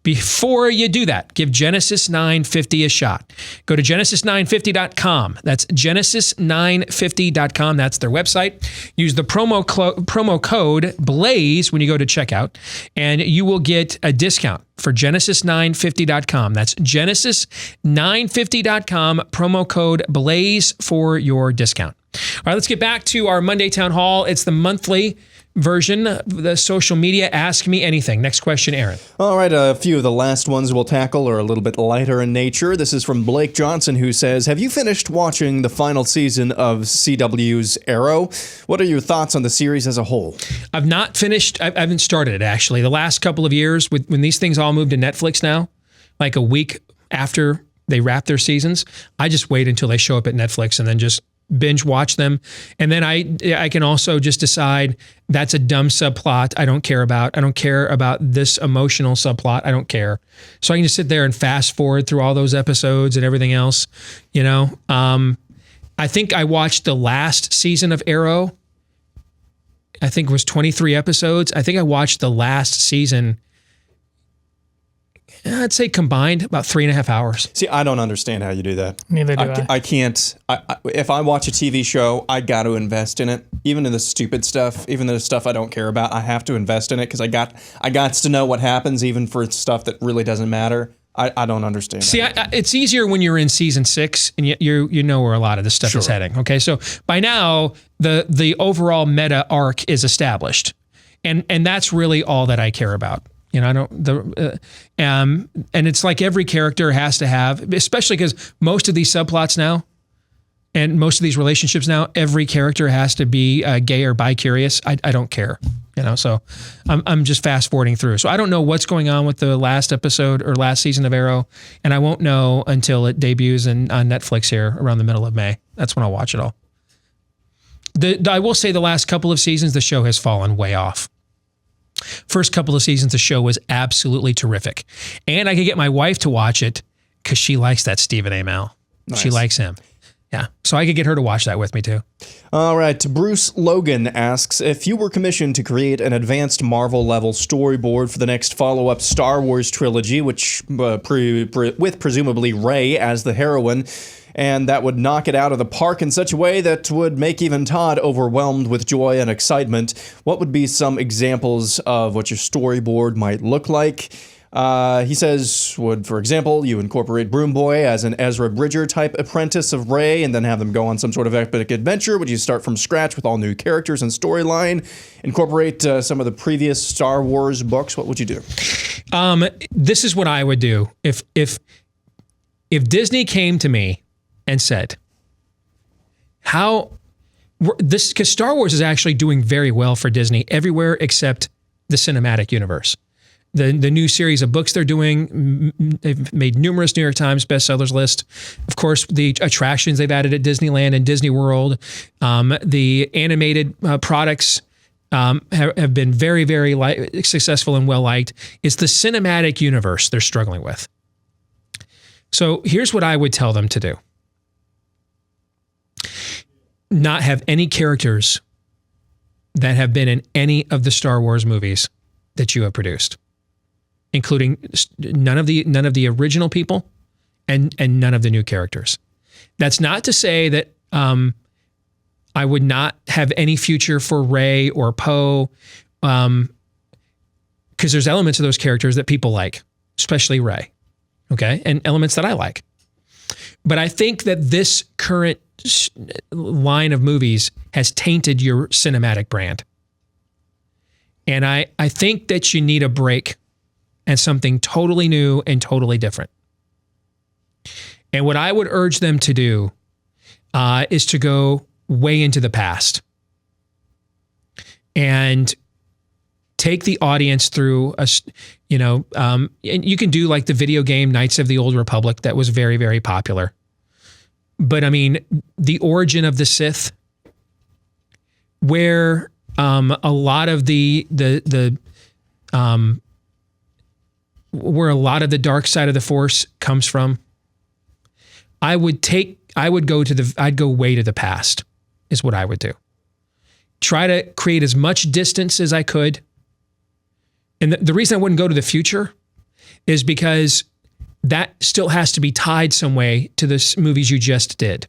Before you do that, give Genesis 950 a shot. Go to genesis950.com. That's genesis950.com. That's their website. Use the promo code BLAZE when you go to checkout, and you will get a discount for genesis950.com. That's genesis950.com, promo code BLAZE for your discount. All right, let's get back to our Monday Town Hall. It's the monthly version of the social media Ask Me Anything. Next question, Aaron. All right, a few of the last ones we'll tackle are a little bit lighter in nature. This is from Blake Johnson, who says, have you finished watching the final season of CW's Arrow? What are your thoughts on the series as a whole? I've not finished. I haven't started it, actually. The last couple of years, when these things all moved to Netflix now, like a week after they wrap their seasons, I just wait until they show up at Netflix and then just binge watch them. And then I can also just decide that's a dumb subplot I don't care about. I don't care about this emotional subplot. I don't care. So I can just sit there and fast forward through all those episodes and everything else, you know. I think I watched the last season of Arrow. I think it was 23 episodes. I think I watched the last season, I'd say combined, about 3.5 hours. See, I don't understand how you do that. Neither do I. I can't. If I watch a TV show, I got to invest in it. Even in the stupid stuff, even the stuff I don't care about, I have to invest in it because I got to know what happens, even for stuff that really doesn't matter. I don't understand. See, it's easier when you're in season 6 and you know where a lot of this stuff is heading. Okay, so by now the overall meta arc is established, and that's really all that I care about. You know, and it's like every character has to have, especially because most of these subplots now, and most of these relationships now, every character has to be gay or bi-curious. I don't care, you know. So I'm just fast forwarding through. So I don't know what's going on with the last episode or last season of Arrow, and I won't know until it debuts on Netflix here around the middle of May. That's when I'll watch it all. I will say the last couple of seasons, the show has fallen way off. First couple of seasons, the show was absolutely terrific. And I could get my wife to watch it because she likes that Stephen Amell. Nice. She likes him. Yeah. So I could get her to watch that with me too. All right. Bruce Logan asks, if you were commissioned to create an advanced Marvel level storyboard for the next follow-up Star Wars trilogy, which with presumably Rey as the heroine, and that would knock it out of the park in such a way that would make even Todd overwhelmed with joy and excitement, what would be some examples of what your storyboard might look like? He says, would, for example, you incorporate Broom Boy as an Ezra Bridger type apprentice of Rey and then have them go on some sort of epic adventure? Would you start from scratch with all new characters and storyline? Incorporate some of the previous Star Wars books? What would you do? This is what I would do. If Disney came to me and said, because Star Wars is actually doing very well for Disney everywhere except the cinematic universe. The new series of books they're doing, they've made numerous New York Times bestsellers list. Of course, the attractions they've added at Disneyland and Disney World, the animated products have been very, very successful and well-liked. It's the cinematic universe they're struggling with. So here's what I would tell them to do. Not have any characters that have been in any of the Star Wars movies that you have produced, including none of the original people and none of the new characters. That's not to say that I would not have any future for Rey or Poe, because there's elements of those characters that people like, especially Rey, okay, and elements that I like. But I think that this current line of movies has tainted your cinematic brand. And I think that you need a break and something totally new and totally different. And what I would urge them to do is to go way into the past and take the audience through and you can do like the video game Knights of the Old Republic that was very, very popular. But I mean, the origin of the Sith, where a lot of where a lot of the dark side of the Force comes from, I'd go way to the past is what I would do. Try to create as much distance as I could. And the reason I wouldn't go to the future is because that still has to be tied some way to the movies you just did,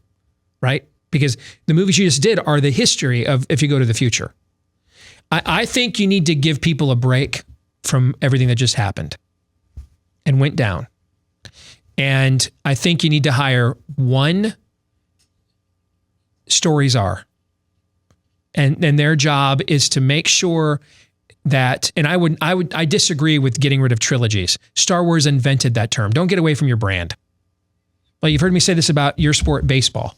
right? Because the movies you just did are the history of if you go to the future. I think you need to give people a break from everything that just happened and went down. And I think you need to hire one story czar. And their job is to make sure that, and I disagree with getting rid of trilogies. Star Wars invented that term. Don't get away from your brand. Well, you've heard me say this about your sport, baseball.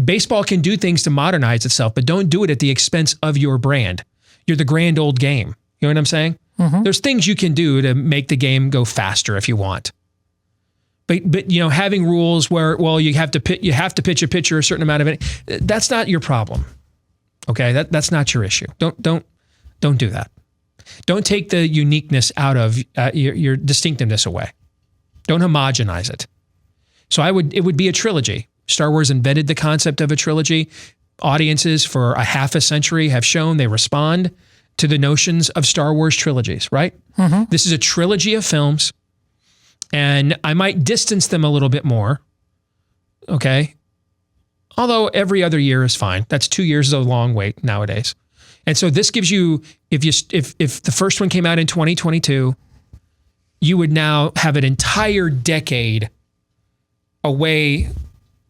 Baseball can do things to modernize itself, but don't do it at the expense of your brand. You're the grand old game. You know what I'm saying? Mm-hmm. There's things you can do to make the game go faster if you want. But you know, having rules where, well, you have to pitch a pitcher a certain amount of it. That's not your problem. Okay, that's not your issue. Don't do that. Don't take the uniqueness out of your distinctiveness away. Don't homogenize it. So it would be a trilogy. Star Wars invented the concept of a trilogy. Audiences for a half a century have shown they respond to the notions of Star Wars trilogies, right? Mm-hmm. This is a trilogy of films, and I might distance them a little bit more, okay? Although every other year is fine. That's 2 years is a long wait nowadays. And so this gives you, if the first one came out in 2022, you would now have an entire decade away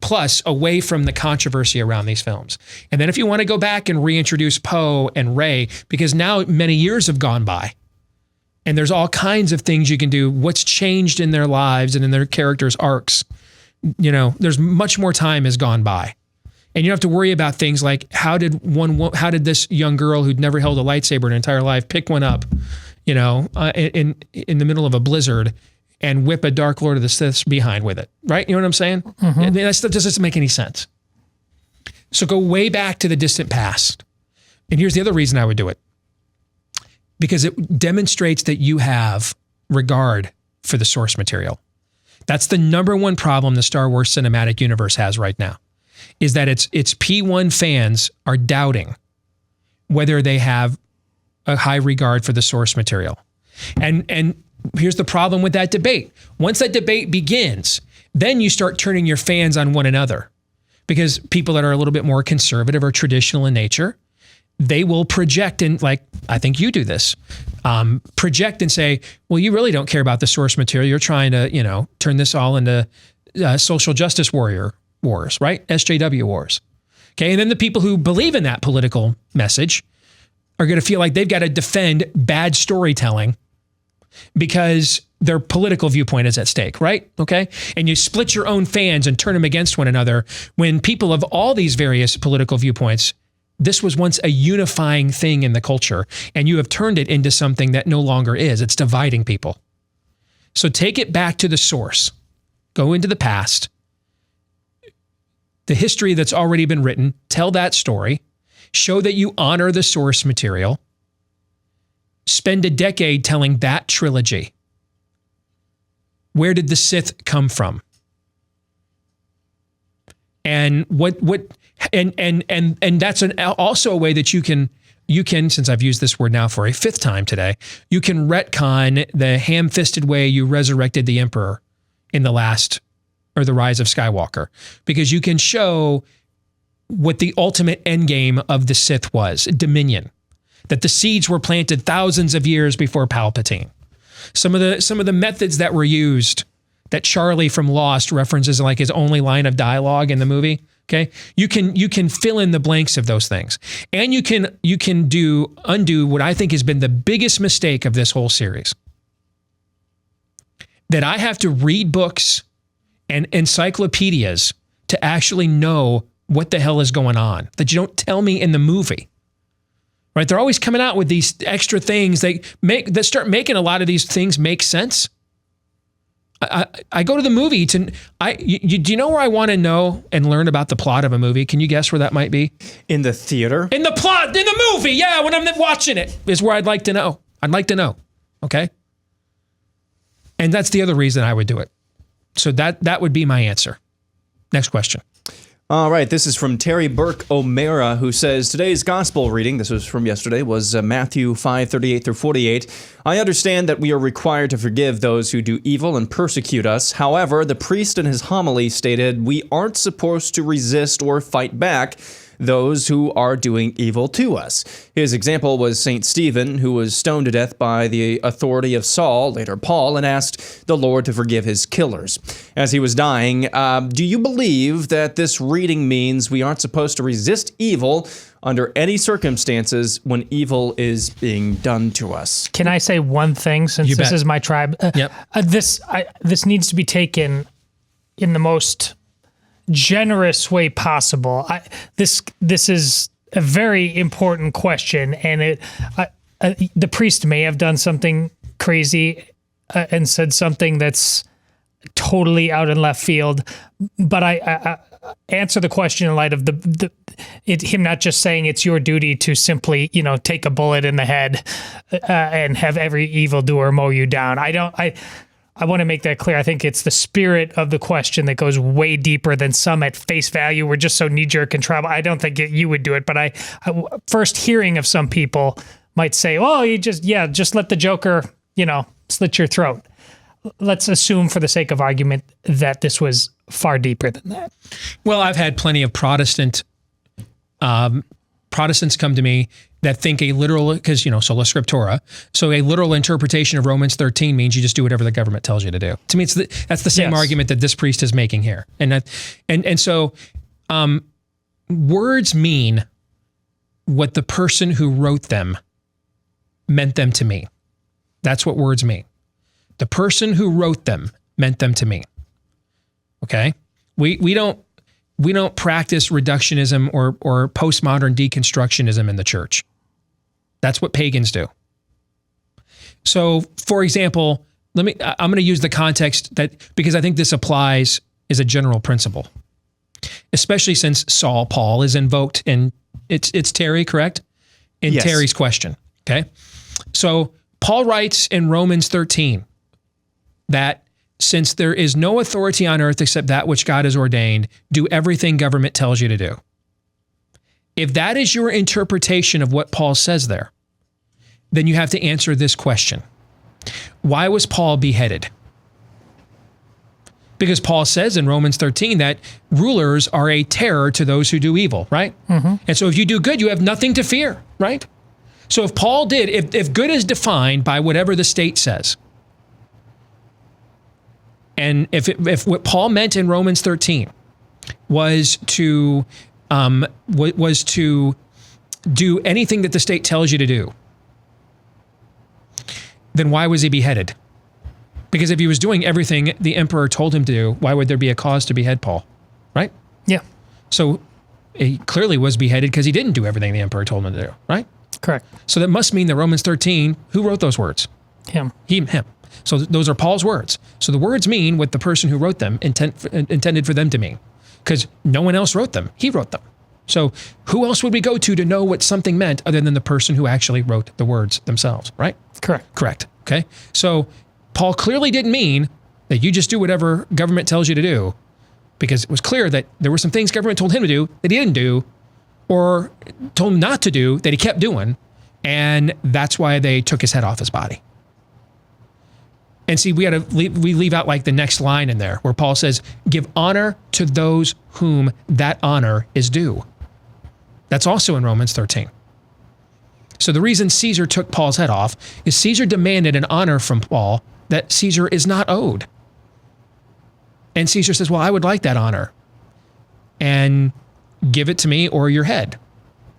from the controversy around these films. And then if you want to go back and reintroduce Poe and Rey, because now many years have gone by and there's all kinds of things you can do, what's changed in their lives and in their characters' arcs, you know, there's much more time has gone by. And you don't have to worry about things like how did this young girl who'd never held a lightsaber in her entire life pick one up, you know, in the middle of a blizzard and whip a Dark Lord of the Siths behind with it, right? You know what I'm saying? Mm-hmm. That stuff doesn't make any sense. So go way back to the distant past. And here's the other reason I would do it. Because it demonstrates that you have regard for the source material. That's the number one problem the Star Wars cinematic universe has right now, is that its P1 fans are doubting whether they have a high regard for the source material. And here's the problem with that debate. Once that debate begins, then you start turning your fans on one another, because people that are a little bit more conservative or traditional in nature, they will project and, like, I think you do this, project and say, well, you really don't care about the source material. You're trying to, you know, turn this all into social justice warrior wars, right? SJW wars. Okay. And then the people who believe in that political message are going to feel like they've got to defend bad storytelling because their political viewpoint is at stake, right? Okay. And you split your own fans and turn them against one another when people of all these various political viewpoints, this was once a unifying thing in the culture, and you have turned it into something that no longer is. It's dividing people. So take it back to the source. Go into the past, the history that's already been written, tell that story, show that you honor the source material, spend a decade telling that trilogy. Where did the Sith come from? And and that's also a way that you can, since I've used this word now for a fifth time today, you can retcon the ham-fisted way you resurrected the Emperor in the Rise of Skywalker, because you can show what the ultimate endgame of the Sith was, Dominion, that the seeds were planted thousands of years before Palpatine. Some of the methods that were used that Charlie from Lost references like his only line of dialogue in the movie. Okay, you can fill in the blanks of those things, and you can undo what I think has been the biggest mistake of this whole series. That I have to read books and encyclopedias to actually know what the hell is going on. That you don't tell me in the movie. Right? They're always coming out with these extra things that start making a lot of these things make sense. I go to the movie do you know where I want to know and learn about the plot of a movie? Can you guess where that might be? In the theater? In the plot, in the movie. Yeah, when I'm watching it is where I'd like to know. I'd like to know. Okay? And that's the other reason I would do it. So that would be my answer. Next question. All right, this is from Terry Burke O'Mara, who says, today's gospel reading, this was from yesterday, was Matthew 5:38 through 48. I understand that we are required to forgive those who do evil and persecute us. However, the priest in his homily stated we aren't supposed to resist or fight back those who are doing evil to us. His example was St. Stephen, who was stoned to death by the authority of Saul, later Paul, and asked the Lord to forgive his killers. As he was dying, do you believe that this reading means we aren't supposed to resist evil under any circumstances when evil is being done to us? Can I say one thing, since this is my tribe? Yep. This needs to be taken in the most generous way possible. This is a very important question, and the priest may have done something crazy and said something that's totally out in left field, but I answer the question in light of him not just saying it's your duty to simply, take a bullet in the head and have every evildoer mow you down. I want to make that clear. I think it's the spirit of the question that goes way deeper than some at face value. We're just so knee-jerk and tribal. I don't think you would do it, but I first hearing of some people might say, "Oh, you just let the Joker, slit your throat." Let's assume, for the sake of argument, that this was far deeper than that. Well, I've had plenty of Protestants come to me that think a literal, because, sola scriptura, so a literal interpretation of Romans 13 means you just do whatever the government tells you to do. To me, that's the same argument that this priest is making here. And so words mean what the person who wrote them meant them to me. That's what words mean. The person who wrote them meant them to me. Okay? We don't practice reductionism or postmodern deconstructionism in the church. That's what pagans do. So, for example, I'm going to use the context because I think this applies as a general principle, especially since Paul is invoked in it's Terry, correct? In Yes. Terry's question. Okay. So Paul writes in Romans 13 that since there is no authority on earth except that which God has ordained, do everything government tells you to do. If that is your interpretation of what Paul says there, then you have to answer this question. Why was Paul beheaded? Because Paul says in Romans 13 that rulers are a terror to those who do evil, right? Mm-hmm. And so if you do good, you have nothing to fear, right? So if Paul if good is defined by whatever the state says, and if what Paul meant in Romans 13 was to do anything that the state tells you to do, then why was he beheaded? Because if he was doing everything the emperor told him to do, why would there be a cause to behead Paul? Right? Yeah. So he clearly was beheaded because he didn't do everything the emperor told him to do, right? Correct. So that must mean that Romans 13, who wrote those words? Him. Him. So those are Paul's words. So the words mean what the person who wrote them intended for them to mean, because no one else wrote them. He wrote them. So who else would we go to know what something meant other than the person who actually wrote the words themselves, right? Correct. Okay. So Paul clearly didn't mean that you just do whatever government tells you to do, because it was clear that there were some things government told him to do that he didn't do, or told him not to do that he kept doing, and that's why they took his head off his body. And see, we leave out like the next line in there where Paul says, give honor to those whom that honor is due. That's also in Romans 13. So the reason Caesar took Paul's head off is Caesar demanded an honor from Paul that Caesar is not owed. And Caesar says, well, I would like that honor, and give it to me or your head.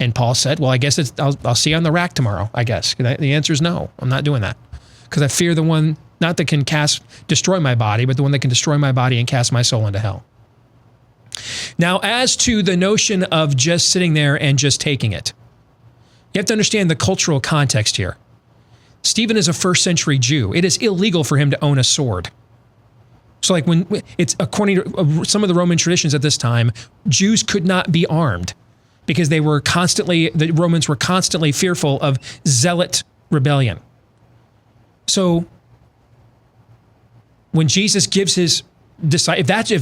And Paul said, well, I guess I'll see you on the rack tomorrow, I guess. The answer is no, I'm not doing that. Because I fear the one, not that can destroy my body, but the one that can destroy my body and cast my soul into hell. Now, as to the notion of just sitting there and just taking it, you have to understand the cultural context here. Stephen is a first century Jew. It is illegal for him to own a sword. So like when it's according to some of the Roman traditions at this time, Jews could not be armed because the Romans were constantly fearful of zealot rebellion. So when Jesus gives his disciples,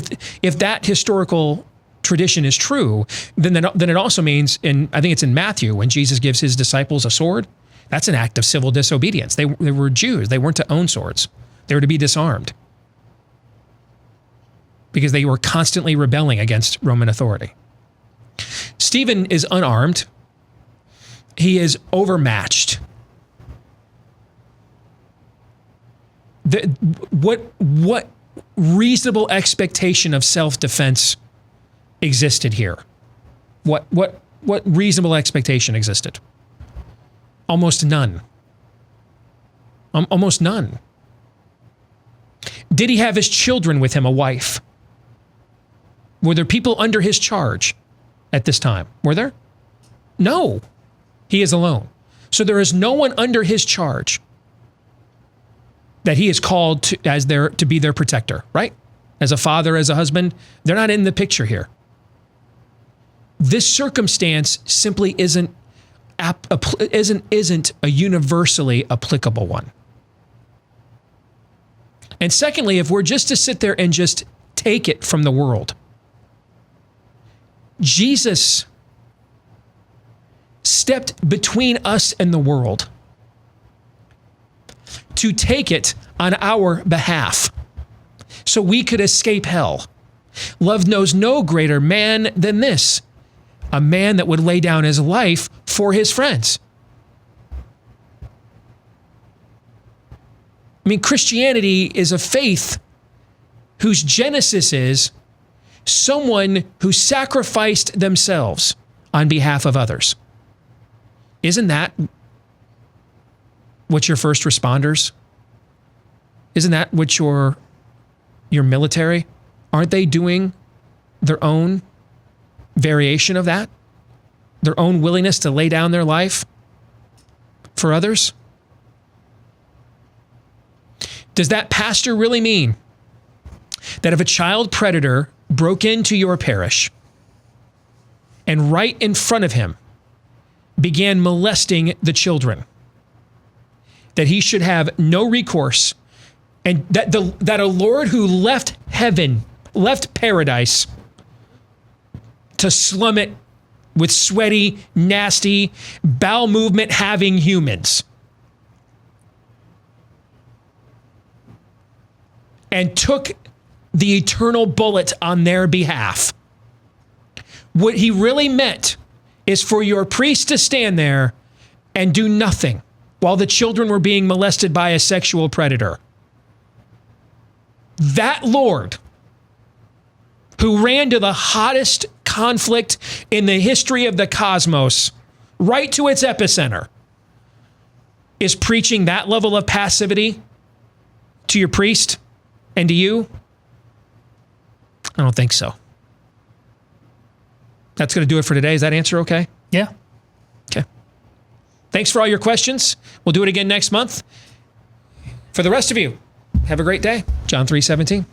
if that historical tradition is true, then it also means, I think it's in Matthew, when Jesus gives his disciples a sword, that's an act of civil disobedience. They were Jews. They weren't to own swords. They were to be disarmed because they were constantly rebelling against Roman authority. Stephen is unarmed. He is overmatched. What reasonable expectation of self-defense existed here? What reasonable expectation existed? Almost none. Almost none. Did he have his children with him, a wife? Were there people under his charge at this time? Were there? No. He is alone. So there is no one under his charge that he is called to be their protector, right? As a father, as a husband, they're not in the picture here. This circumstance simply isn't a universally applicable one. And secondly, if we're just to sit there and just take it from the world, Jesus stepped between us and the world to take it on our behalf so we could escape hell. Love knows no greater man than this, a man that would lay down his life for his friends. I mean, Christianity is a faith whose genesis is someone who sacrificed themselves on behalf of others. Isn't that what your first responders? Isn't that what your military? Aren't they doing their own variation of that? Their own willingness to lay down their life for others? Does that pastor really mean that if a child predator broke into your parish and right in front of him began molesting the children, that he should have no recourse, and that a Lord who left heaven, left paradise to slum it with sweaty, nasty, bowel movement having humans, and took the eternal bullet on their behalf. What he really meant is for your priest to stand there and do nothing while the children were being molested by a sexual predator. That Lord, who ran to the hottest conflict in the history of the cosmos, right to its epicenter, is preaching that level of passivity to your priest and to you? I don't think so. That's going to do it for today. Is that answer okay? Yeah. Okay. Thanks for all your questions. We'll do it again next month. For the rest of you, have a great day. John 3:17.